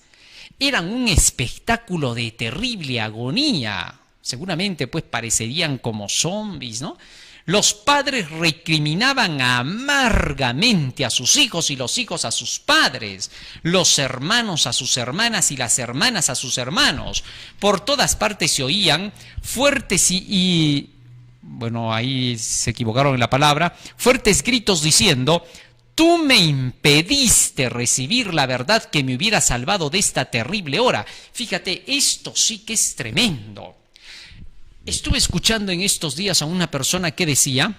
Eran un espectáculo de terrible agonía. Seguramente pues parecerían como zombies, ¿no? Los padres recriminaban amargamente a sus hijos y los hijos a sus padres, los hermanos a sus hermanas y las hermanas a sus hermanos. Por todas partes se oían fuertes bueno, ahí se equivocaron en la palabra, fuertes gritos diciendo, tú me impediste recibir la verdad que me hubiera salvado de esta terrible hora. Fíjate, esto sí que es tremendo. Estuve escuchando en estos días a una persona que decía,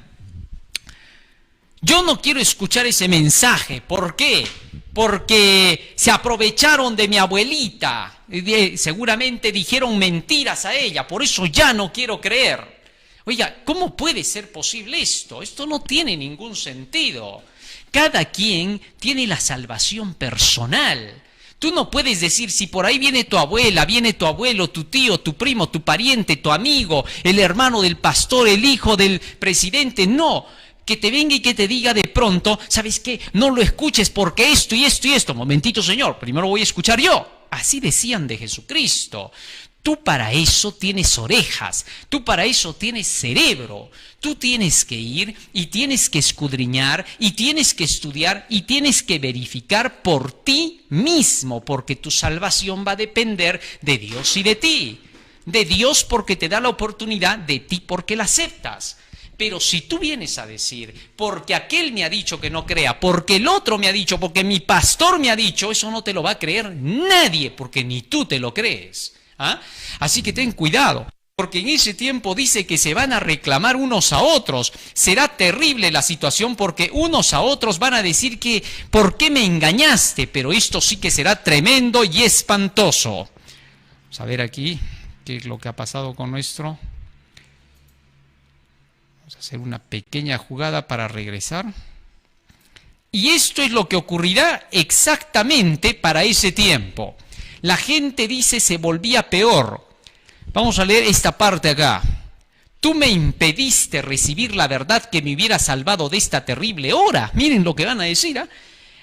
yo no quiero escuchar ese mensaje. ¿Por qué? Porque se aprovecharon de mi abuelita. Seguramente dijeron mentiras a ella, por eso ya no quiero creer. Oiga, ¿cómo puede ser posible esto? Esto no tiene ningún sentido. Cada quien tiene la salvación personal. Tú no puedes decir, si por ahí viene tu abuela, viene tu abuelo, tu tío, tu primo, tu pariente, tu amigo, el hermano del pastor, el hijo del presidente. No, que te venga y que te diga de pronto, ¿sabes qué? No lo escuches porque esto y esto y esto. Momentito, Señor, primero voy a escuchar yo. Así decían de Jesucristo. Tú para eso tienes orejas, tú para eso tienes cerebro, tú tienes que ir y tienes que escudriñar y tienes que estudiar y tienes que verificar por ti mismo, porque tu salvación va a depender de Dios y de ti. De Dios porque te da la oportunidad, de ti porque la aceptas. Pero si tú vienes a decir, porque aquel me ha dicho que no crea, porque el otro me ha dicho, porque mi pastor me ha dicho, eso no te lo va a creer nadie, porque ni tú te lo crees. ¿Ah? Así que ten cuidado, porque en ese tiempo dice que se van a reclamar unos a otros. Será terrible la situación porque unos a otros van a decir que, ¿por qué me engañaste? Pero esto sí que será tremendo y espantoso. Vamos a ver aquí qué es lo que ha pasado con nuestro... Vamos a hacer una pequeña jugada para regresar. Y esto es lo que ocurrirá exactamente para ese tiempo. La gente dice se volvía peor. Vamos a leer esta parte acá. Tú me impediste recibir la verdad que me hubiera salvado de esta terrible hora. Miren lo que van a decir, ¿eh?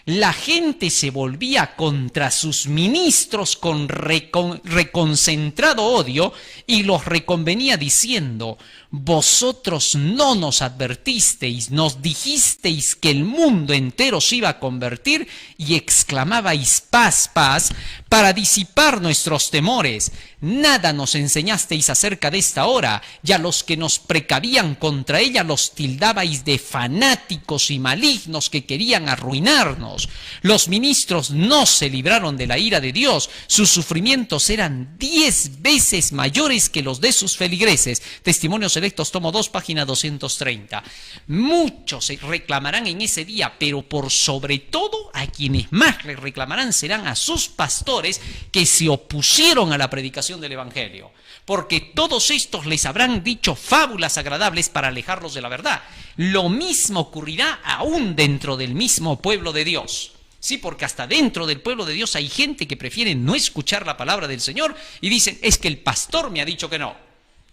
La gente se volvía contra sus ministros con reconcentrado odio y los reconvenía diciendo: vosotros no nos advertisteis, nos dijisteis que el mundo entero se iba a convertir, y exclamabais: paz, paz, para disipar nuestros temores. Nada nos enseñasteis acerca de esta hora, y a los que nos precavían contra ella los tildabais de fanáticos y malignos que querían arruinarnos. Los ministros no se libraron de la ira de Dios, sus sufrimientos eran 10 veces mayores que los de sus feligreses. Testimonios Selectos, tomo 2, página 230. Muchos se reclamarán en ese día, pero por sobre todo a quienes más le reclamarán serán a sus pastores que se opusieron a la predicación del Evangelio, porque todos estos les habrán dicho fábulas agradables para alejarlos de la verdad. Lo mismo ocurrirá aún dentro del mismo pueblo de Dios. Sí, porque hasta dentro del pueblo de Dios hay gente que prefiere no escuchar la palabra del Señor y dicen: es que el pastor me ha dicho que no.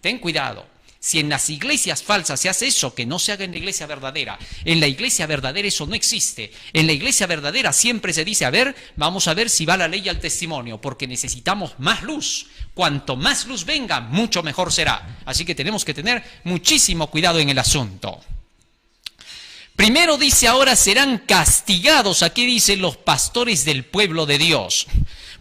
Ten cuidado. Si en las iglesias falsas se hace eso, que no se haga en la iglesia verdadera. En la iglesia verdadera eso no existe. En la iglesia verdadera siempre se dice: a ver, vamos a ver si va la ley al testimonio, porque necesitamos más luz. Cuanto más luz venga, mucho mejor será. Así que tenemos que tener muchísimo cuidado en el asunto. Primero dice: ahora serán castigados. Aquí dice: los pastores del pueblo de Dios.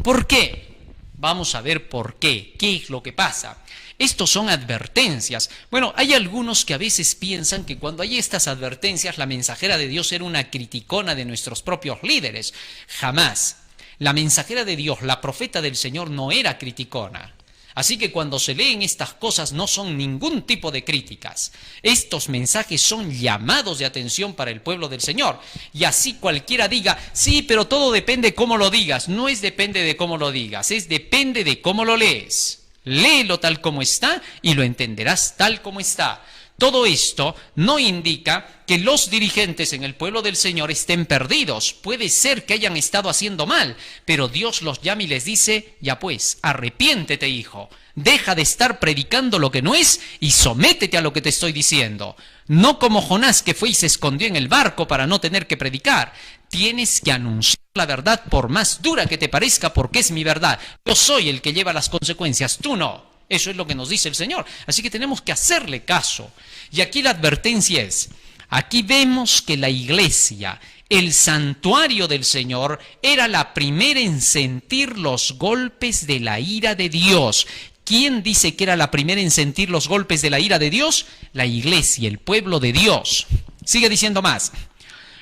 ¿Por qué? Vamos a ver por qué. ¿Qué es lo que pasa? Estos son advertencias. Bueno, hay algunos que a veces piensan que cuando hay estas advertencias, la mensajera de Dios era una criticona de nuestros propios líderes. Jamás. La mensajera de Dios, la profeta del Señor, no era criticona. Así que cuando se leen estas cosas no son ningún tipo de críticas. Estos mensajes son llamados de atención para el pueblo del Señor. Y así cualquiera diga: sí, pero todo depende de cómo lo digas. No es depende de cómo lo digas, es depende de cómo lo lees. Léelo tal como está y lo entenderás tal como está. Todo esto no indica que los dirigentes en el pueblo del Señor estén perdidos. Puede ser que hayan estado haciendo mal, pero Dios los llama y les dice: ya pues, arrepiéntete, hijo. Deja de estar predicando lo que no es y sométete a lo que te estoy diciendo. No como Jonás, que fue y se escondió en el barco para no tener que predicar. Tienes que anunciar la verdad por más dura que te parezca, porque es mi verdad. Yo soy el que lleva las consecuencias, tú no. Eso es lo que nos dice el Señor. Así que tenemos que hacerle caso. Y aquí la advertencia es: aquí vemos que la iglesia, el santuario del Señor, era la primera en sentir los golpes de la ira de Dios. ¿Quién dice que era la primera en sentir los golpes de la ira de Dios? La iglesia, el pueblo de Dios. Sigue diciendo más: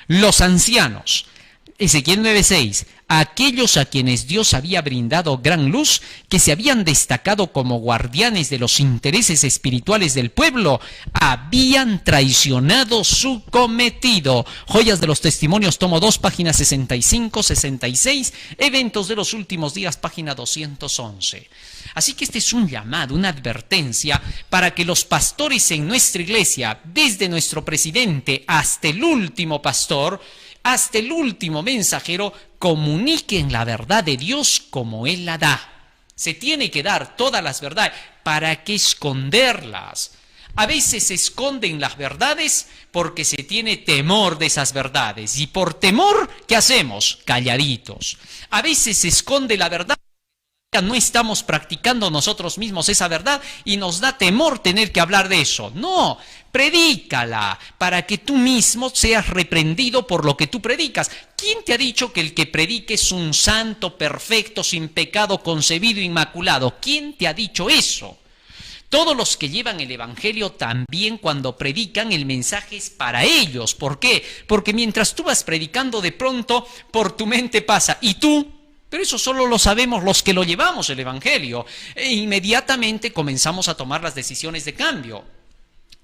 los ancianos, Ezequiel 9:6, aquellos a quienes Dios había brindado gran luz, que se habían destacado como guardianes de los intereses espirituales del pueblo, habían traicionado su cometido. Joyas de los Testimonios, tomo 2, página 65-66, Eventos de los Últimos Días, página 211. Así que este es un llamado, una advertencia para que los pastores en nuestra iglesia, desde nuestro presidente hasta el último pastor, hasta el último mensajero, comuniquen la verdad de Dios como Él la da. Se tiene que dar todas las verdades. ¿Para qué esconderlas? A veces se esconden las verdades porque se tiene temor de esas verdades. Y por temor, ¿qué hacemos? Calladitos. A veces se esconde la verdad. No estamos practicando nosotros mismos esa verdad y nos da temor tener que hablar de eso. No, predícala para que tú mismo seas reprendido por lo que tú predicas. ¿Quién te ha dicho que el que predique es un santo, perfecto, sin pecado, concebido, inmaculado? ¿Quién te ha dicho eso? Todos los que llevan el evangelio también cuando predican el mensaje es para ellos. ¿Por qué? Porque mientras tú vas predicando de pronto por tu mente pasa, ¿y tú? Pero eso solo lo sabemos los que lo llevamos el evangelio. E inmediatamente comenzamos a tomar las decisiones de cambio.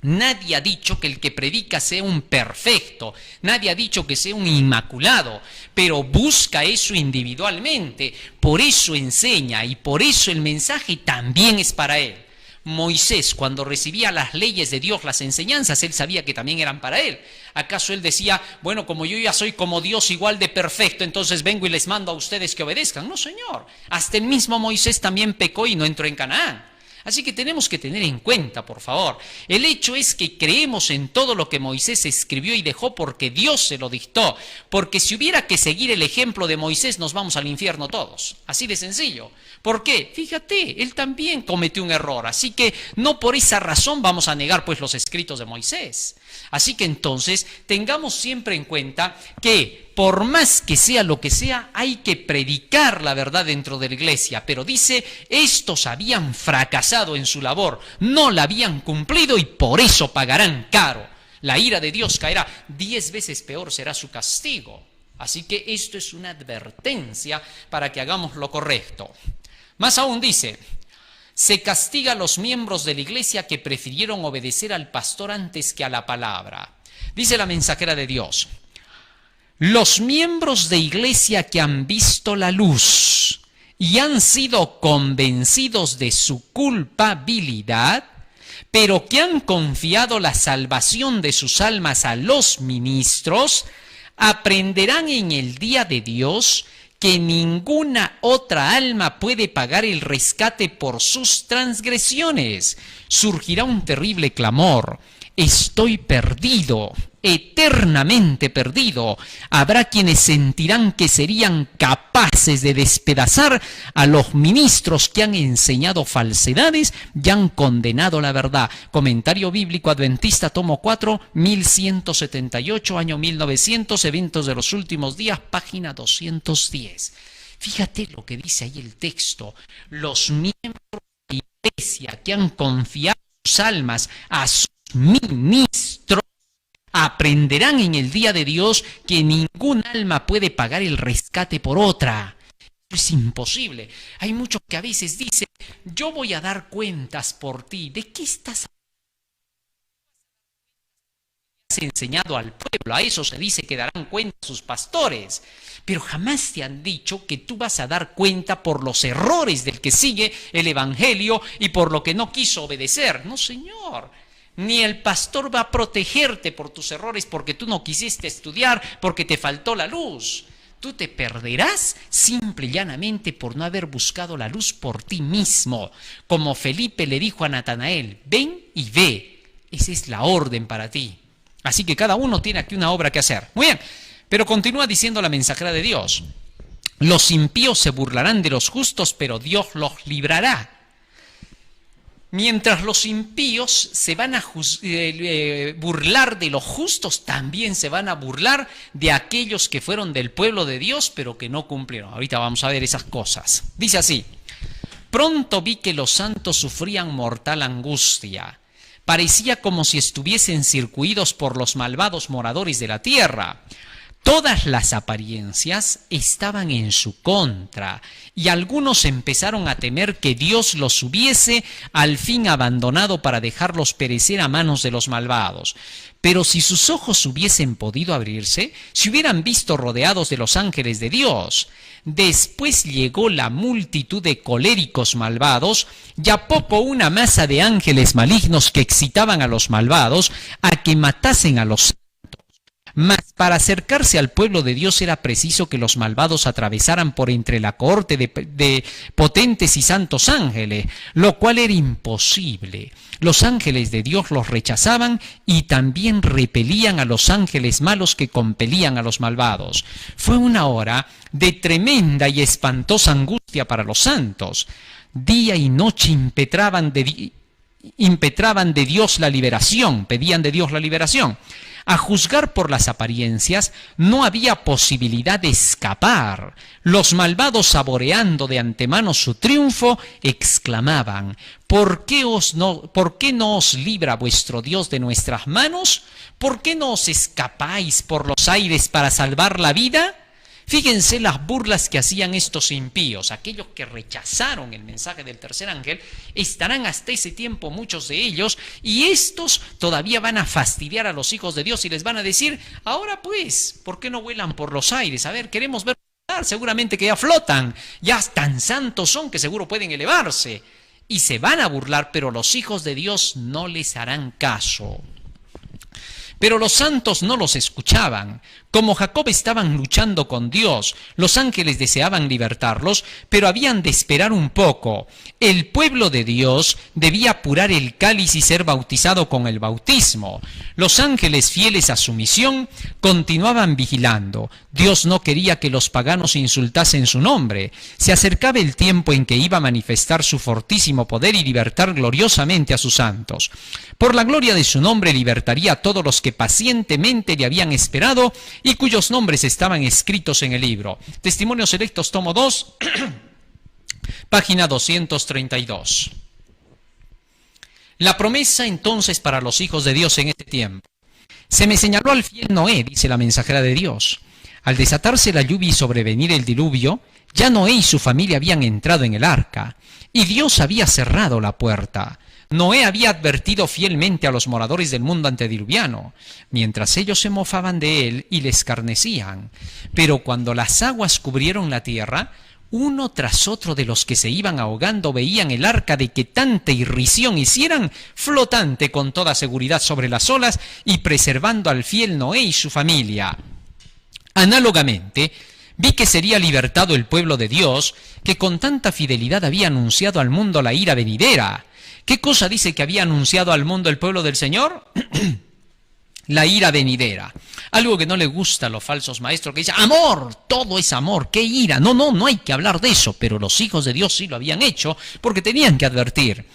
Nadie ha dicho que el que predica sea un perfecto, nadie ha dicho que sea un inmaculado, pero busca eso individualmente, por eso enseña y por eso el mensaje también es para él. Moisés, cuando recibía las leyes de Dios, las enseñanzas, él sabía que también eran para él. ¿Acaso él decía, bueno, como yo ya soy como Dios igual de perfecto, entonces vengo y les mando a ustedes que obedezcan? No, señor. Hasta el mismo Moisés también pecó y no entró en Canaán. Así que tenemos que tener en cuenta, por favor. El hecho es que creemos en todo lo que Moisés escribió y dejó porque Dios se lo dictó. Porque si hubiera que seguir el ejemplo de Moisés, nos vamos al infierno todos. Así de sencillo. ¿Por qué? Fíjate, él también cometió un error. Así que no por esa razón vamos a negar pues los escritos de Moisés. Así que entonces tengamos siempre en cuenta que por más que sea lo que sea, hay que predicar la verdad dentro de la iglesia. Pero dice, estos habían fracasado en su labor, no la habían cumplido y por eso pagarán caro. La ira de Dios caerá, 10 veces peor será su castigo. Así que esto es una advertencia para que hagamos lo correcto. Más aún dice, se castiga a los miembros de la iglesia que prefirieron obedecer al pastor antes que a la palabra. Dice la mensajera de Dios, los miembros de iglesia que han visto la luz y han sido convencidos de su culpabilidad, pero que han confiado la salvación de sus almas a los ministros, aprenderán en el día de Dios que ninguna otra alma puede pagar el rescate por sus transgresiones. Surgirá un terrible clamor. Estoy perdido, eternamente perdido. Habrá quienes sentirán que serían capaces de despedazar a los ministros que han enseñado falsedades y han condenado la verdad. Comentario bíblico adventista, tomo 4, 1178, año 1900, eventos de los últimos días, página 210. Fíjate lo que dice ahí el texto. Los miembros de la iglesia que han confiado sus almas a sus ministros aprenderán en el día de Dios que ningún alma puede pagar el rescate por otra. Eso es imposible. Hay muchos que a veces dicen, yo voy a dar cuentas por ti. ¿De qué estás enseñado al pueblo? A eso se dice que darán cuenta sus pastores. Pero jamás te han dicho que tú vas a dar cuenta por los errores del que sigue el evangelio y por lo que no quiso obedecer. No, señor. Ni el pastor va a protegerte por tus errores porque tú no quisiste estudiar, porque te faltó la luz. Tú te perderás simple y llanamente por no haber buscado la luz por ti mismo. Como Felipe le dijo a Natanael, ven y ve. Esa es la orden para ti. Así que cada uno tiene aquí una obra que hacer. Muy bien, pero continúa diciendo la mensajera de Dios. Los impíos se burlarán de los justos, pero Dios los librará. Mientras los impíos se van a burlar de los justos, también se van a burlar de aquellos que fueron del pueblo de Dios, pero que no cumplieron. Ahorita vamos a ver esas cosas. Dice así, pronto vi que los santos sufrían mortal angustia. Parecía como si estuviesen circuidos por los malvados moradores de la tierra. Todas las apariencias estaban en su contra, y algunos empezaron a temer que Dios los hubiese al fin abandonado para dejarlos perecer a manos de los malvados. Pero si sus ojos hubiesen podido abrirse, se hubieran visto rodeados de los ángeles de Dios. Después llegó la multitud de coléricos malvados, y a poco una masa de ángeles malignos que excitaban a los malvados a que matasen a los Mas para acercarse al pueblo de Dios era preciso que los malvados atravesaran por entre la cohorte de potentes y santos ángeles, lo cual era imposible. Los ángeles de Dios los rechazaban y también repelían a los ángeles malos que compelían a los malvados. Fue una hora de tremenda y espantosa angustia para los santos. Día y noche impetraban de Dios la liberación, pedían de Dios la liberación. A juzgar por las apariencias, no había posibilidad de escapar. Los malvados, saboreando de antemano su triunfo, exclamaban: ¿Por qué no os libra vuestro Dios de nuestras manos? ¿Por qué no os escapáis por los aires para salvar la vida? Fíjense las burlas que hacían estos impíos, aquellos que rechazaron el mensaje del tercer ángel, estarán hasta ese tiempo muchos de ellos, y estos todavía van a fastidiar a los hijos de Dios y les van a decir: ahora pues, ¿por qué no vuelan por los aires? A ver, queremos ver flotar, seguramente que ya flotan, ya tan santos son que seguro pueden elevarse. Y se van a burlar, pero los hijos de Dios no les harán caso. Pero los santos no los escuchaban. Como Jacob estaban luchando con Dios, los ángeles deseaban libertarlos, pero habían de esperar un poco. El pueblo de Dios debía apurar el cáliz y ser bautizado con el bautismo. Los ángeles, fieles a su misión, continuaban vigilando. Dios no quería que los paganos insultasen su nombre. Se acercaba el tiempo en que iba a manifestar su fortísimo poder y libertar gloriosamente a sus santos. Por la gloria de su nombre libertaría a todos los que pacientemente le habían esperado y cuyos nombres estaban escritos en el libro. Testimonios Selectos, tomo 2, página 232. La promesa entonces para los hijos de Dios en este tiempo. Se me señaló al fiel Noé, dice la mensajera de Dios. Al desatarse la lluvia y sobrevenir el diluvio, ya Noé y su familia habían entrado en el arca, y Dios había cerrado la puerta. Noé había advertido fielmente a los moradores del mundo antediluviano, mientras ellos se mofaban de él y le escarnecían. Pero cuando las aguas cubrieron la tierra, uno tras otro de los que se iban ahogando veían el arca de que tanta irrisión hicieran flotante con toda seguridad sobre las olas y preservando al fiel Noé y su familia. Análogamente, vi que sería libertado el pueblo de Dios, que con tanta fidelidad había anunciado al mundo la ira venidera. ¿Qué cosa dice que había anunciado al mundo el pueblo del Señor? La ira venidera. Algo que no le gusta a los falsos maestros, que dicen: amor, todo es amor, ¿qué ira? No hay que hablar de eso. Pero los hijos de Dios sí lo habían hecho, porque tenían que advertir.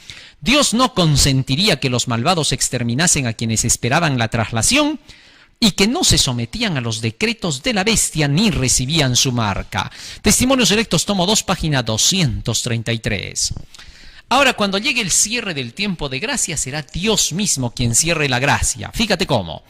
Dios no consentiría que los malvados exterminasen a quienes esperaban la traslación y que no se sometían a los decretos de la bestia ni recibían su marca. Testimonios Selectos, tomo 2, página 233. Ahora, cuando llegue el cierre del tiempo de gracia, será Dios mismo quien cierre la gracia. Fíjate cómo.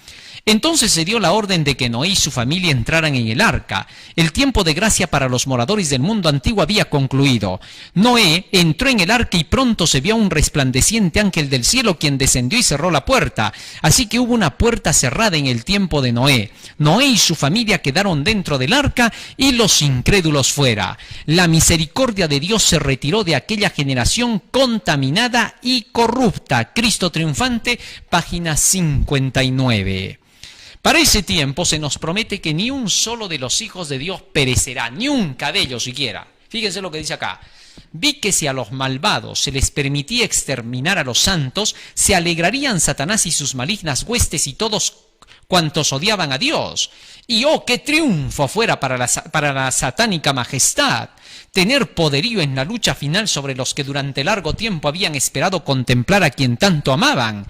Entonces se dio la orden de que Noé y su familia entraran en el arca. El tiempo de gracia para los moradores del mundo antiguo había concluido. Noé entró en el arca y pronto se vio un resplandeciente ángel del cielo quien descendió y cerró la puerta. Así que hubo una puerta cerrada en el tiempo de Noé. Noé y su familia quedaron dentro del arca y los incrédulos fuera. La misericordia de Dios se retiró de aquella generación contaminada y corrupta. Cristo triunfante, página 59. Para ese tiempo se nos promete que ni un solo de los hijos de Dios perecerá, ni un cabello siquiera. Fíjense lo que dice acá. Vi que si a los malvados se les permitía exterminar a los santos, se alegrarían Satanás y sus malignas huestes y todos cuantos odiaban a Dios. Y ¡oh, qué triunfo fuera para la satánica majestad! Tener poderío en la lucha final sobre los que durante largo tiempo habían esperado contemplar a quien tanto amaban.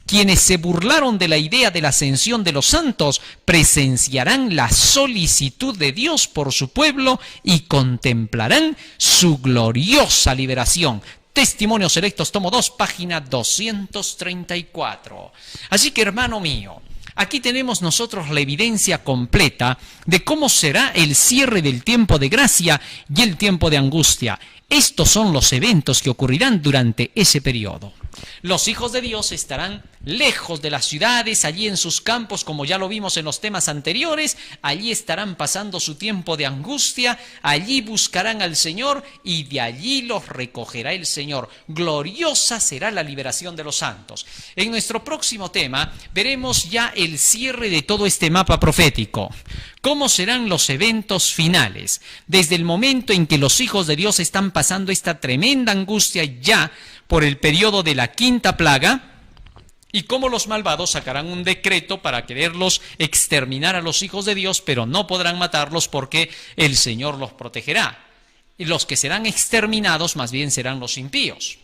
Quienes se burlaron de la idea de la ascensión de los santos presenciarán la solicitud de Dios por su pueblo y contemplarán su gloriosa liberación. Testimonios Selectos, tomo 2, página 234. Así que, hermano mío, aquí tenemos nosotros la evidencia completa de cómo será el cierre del tiempo de gracia y el tiempo de angustia. Estos son los eventos que ocurrirán durante ese periodo. Los hijos de Dios estarán lejos de las ciudades, allí en sus campos, como ya lo vimos en los temas anteriores. Allí estarán pasando su tiempo de angustia, allí buscarán al Señor y de allí los recogerá el Señor. Gloriosa será la liberación de los santos. En nuestro próximo tema veremos ya el cierre de todo este mapa profético. ¿Cómo serán los eventos finales? Desde el momento en que los hijos de Dios están pasando esta tremenda angustia ya por el periodo de la quinta plaga, y cómo los malvados sacarán un decreto para quererlos exterminar a los hijos de Dios, pero no podrán matarlos porque el Señor los protegerá. Y los que serán exterminados más bien serán los impíos.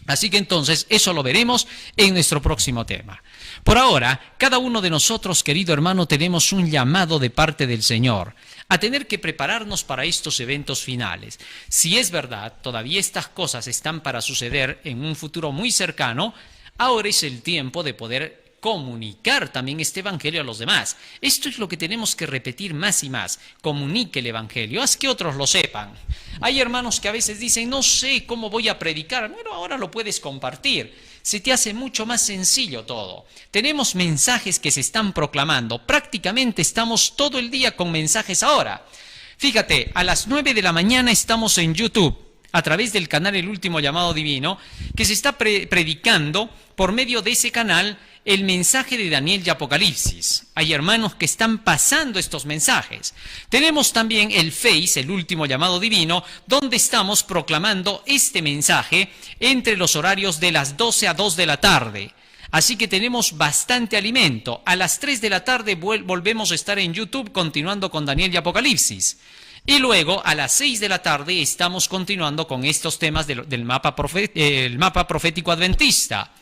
Así que entonces eso lo veremos en nuestro próximo tema. Por ahora, cada uno de nosotros, querido hermano, tenemos un llamado de parte del Señor a tener que prepararnos para estos eventos finales. Si es verdad, todavía estas cosas están para suceder en un futuro muy cercano, ahora es el tiempo de poder comunicar también este evangelio a los demás. Esto es lo que tenemos que repetir más y más. Comunique el evangelio, haz que otros lo sepan. Hay hermanos que a veces dicen, no sé cómo voy a predicar. Bueno, ahora lo puedes compartir. Se te hace mucho más sencillo todo. Tenemos mensajes que se están proclamando. Prácticamente estamos todo el día con mensajes ahora. Fíjate, a las 9 de la mañana estamos en YouTube, a través del canal El Último Llamado Divino, que se está predicando por medio de ese canal el mensaje de Daniel y Apocalipsis. Hay hermanos que están pasando estos mensajes. Tenemos también el Face, El Último Llamado Divino, donde estamos proclamando este mensaje entre los horarios de las 12 a 2 de la tarde. Así que tenemos bastante alimento. A las 3 de la tarde volvemos a estar en YouTube continuando con Daniel y Apocalipsis. Y luego a las 6 de la tarde estamos continuando con estos temas del mapa profético adventista.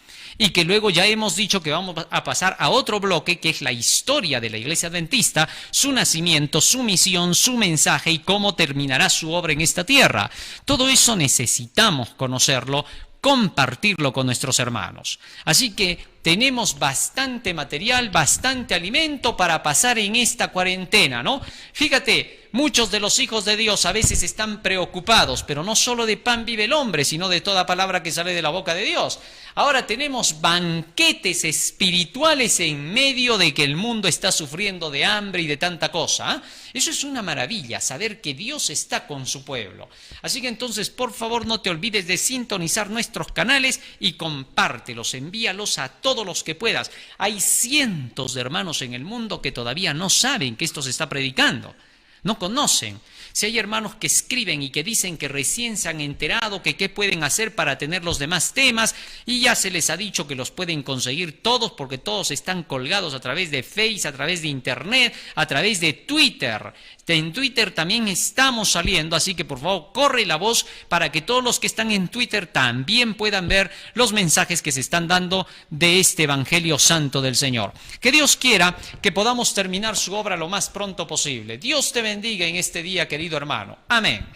Y que luego ya hemos dicho que vamos a pasar a otro bloque, que es la historia de la Iglesia Adventista, su nacimiento, su misión, su mensaje y cómo terminará su obra en esta tierra. Todo eso necesitamos conocerlo, compartirlo con nuestros hermanos. Así que tenemos bastante material, bastante alimento para pasar en esta cuarentena, ¿no? Fíjate, muchos de los hijos de Dios a veces están preocupados, pero no solo de pan vive el hombre, sino de toda palabra que sale de la boca de Dios. Ahora tenemos banquetes espirituales en medio de que el mundo está sufriendo de hambre y de tanta cosa, ¿eh? Eso es una maravilla, saber que Dios está con su pueblo. Así que entonces, por favor, no te olvides de sintonizar nuestros canales y compártelos, envíalos a todos los que puedas. Hay cientos de hermanos en el mundo que todavía no saben que esto se está predicando. No conocen. Si hay hermanos que escriben y que dicen que recién se han enterado que qué pueden hacer para tener los demás temas y ya se les ha dicho que los pueden conseguir todos porque todos están colgados a través de Face, a través de Internet, a través de Twitter. En Twitter también estamos saliendo, así que por favor corre la voz para que todos los que están en Twitter también puedan ver los mensajes que se están dando de este Evangelio Santo del Señor. Que Dios quiera que podamos terminar su obra lo más pronto posible. Dios te bendiga en este día, querido hermano. Amén.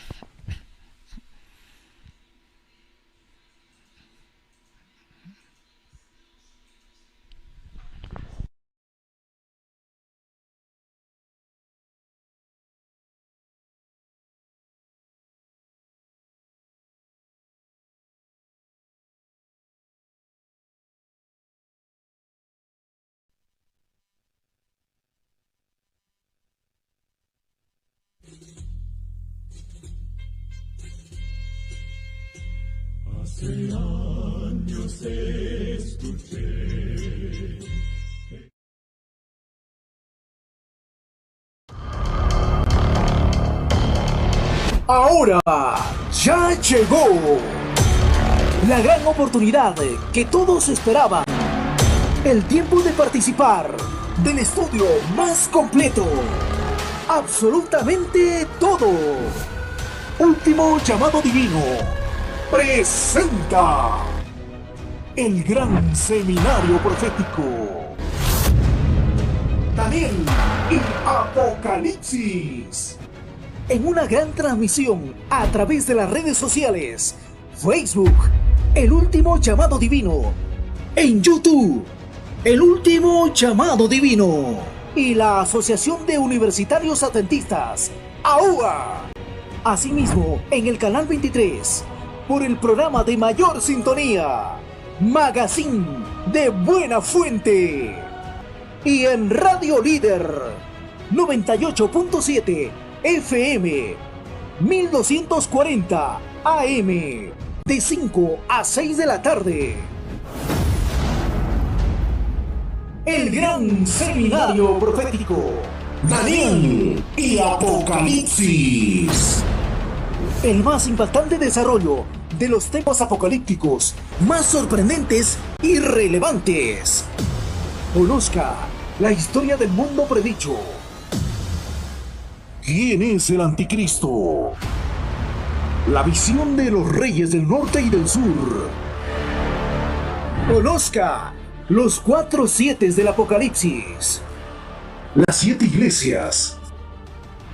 Hace años escuché. Ahora ya llegó la gran oportunidad que todos esperaban. El tiempo de participar del estudio más completo. Absolutamente todo. Último Llamado Divino presenta el gran seminario profético Daniel y Apocalipsis, en una gran transmisión a través de las redes sociales, Facebook, El Último Llamado Divino, en YouTube, El Último Llamado Divino, y la Asociación de Universitarios Adventistas, AUA. Asimismo, en el canal 23, por el programa de mayor sintonía, Magazine de Buena Fuente. Y en Radio Líder 98.7 FM 1240 AM de 5 a 6 de la tarde. El gran seminario profético Daniel y Apocalipsis. El más impactante desarrollo de los temas apocalípticos más sorprendentes y relevantes. Conozca la historia del mundo predicho. ¿Quién es el anticristo? La visión de los reyes del norte y del sur. Conozca los 4 7 del Apocalipsis. Las 7 iglesias.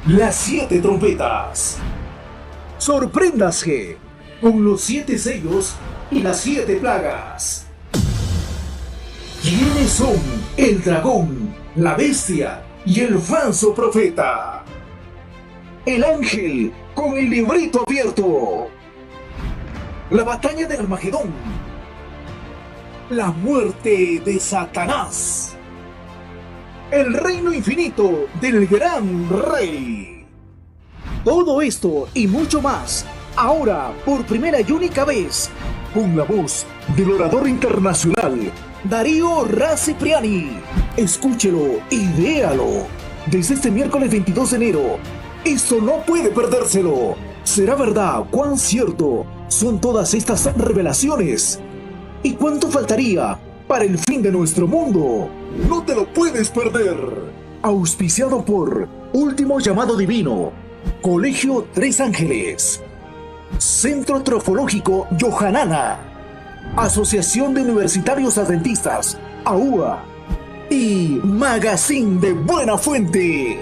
Las 7 trompetas. Sorpréndase con los 7 sellos y las 7 plagas. ¿Quiénes son el dragón, la bestia y el falso profeta? El ángel con el librito abierto. La batalla de Armagedón. La muerte de Satanás. El reino infinito del gran rey. Todo esto y mucho más, ahora por primera y única vez, con la voz del orador internacional, Darío Cipriani. Escúchelo y véalo. Desde este miércoles 22 de enero. Esto no puede perdérselo. ¿Será verdad cuán cierto son todas estas revelaciones? ¿Y cuánto faltaría para el fin de nuestro mundo? No te lo puedes perder. Auspiciado por Último Llamado Divino, Colegio Tres Ángeles, Centro Trofológico Yohanana, Asociación de Universitarios Adventistas, AUA, y Magazine de Buena Fuente.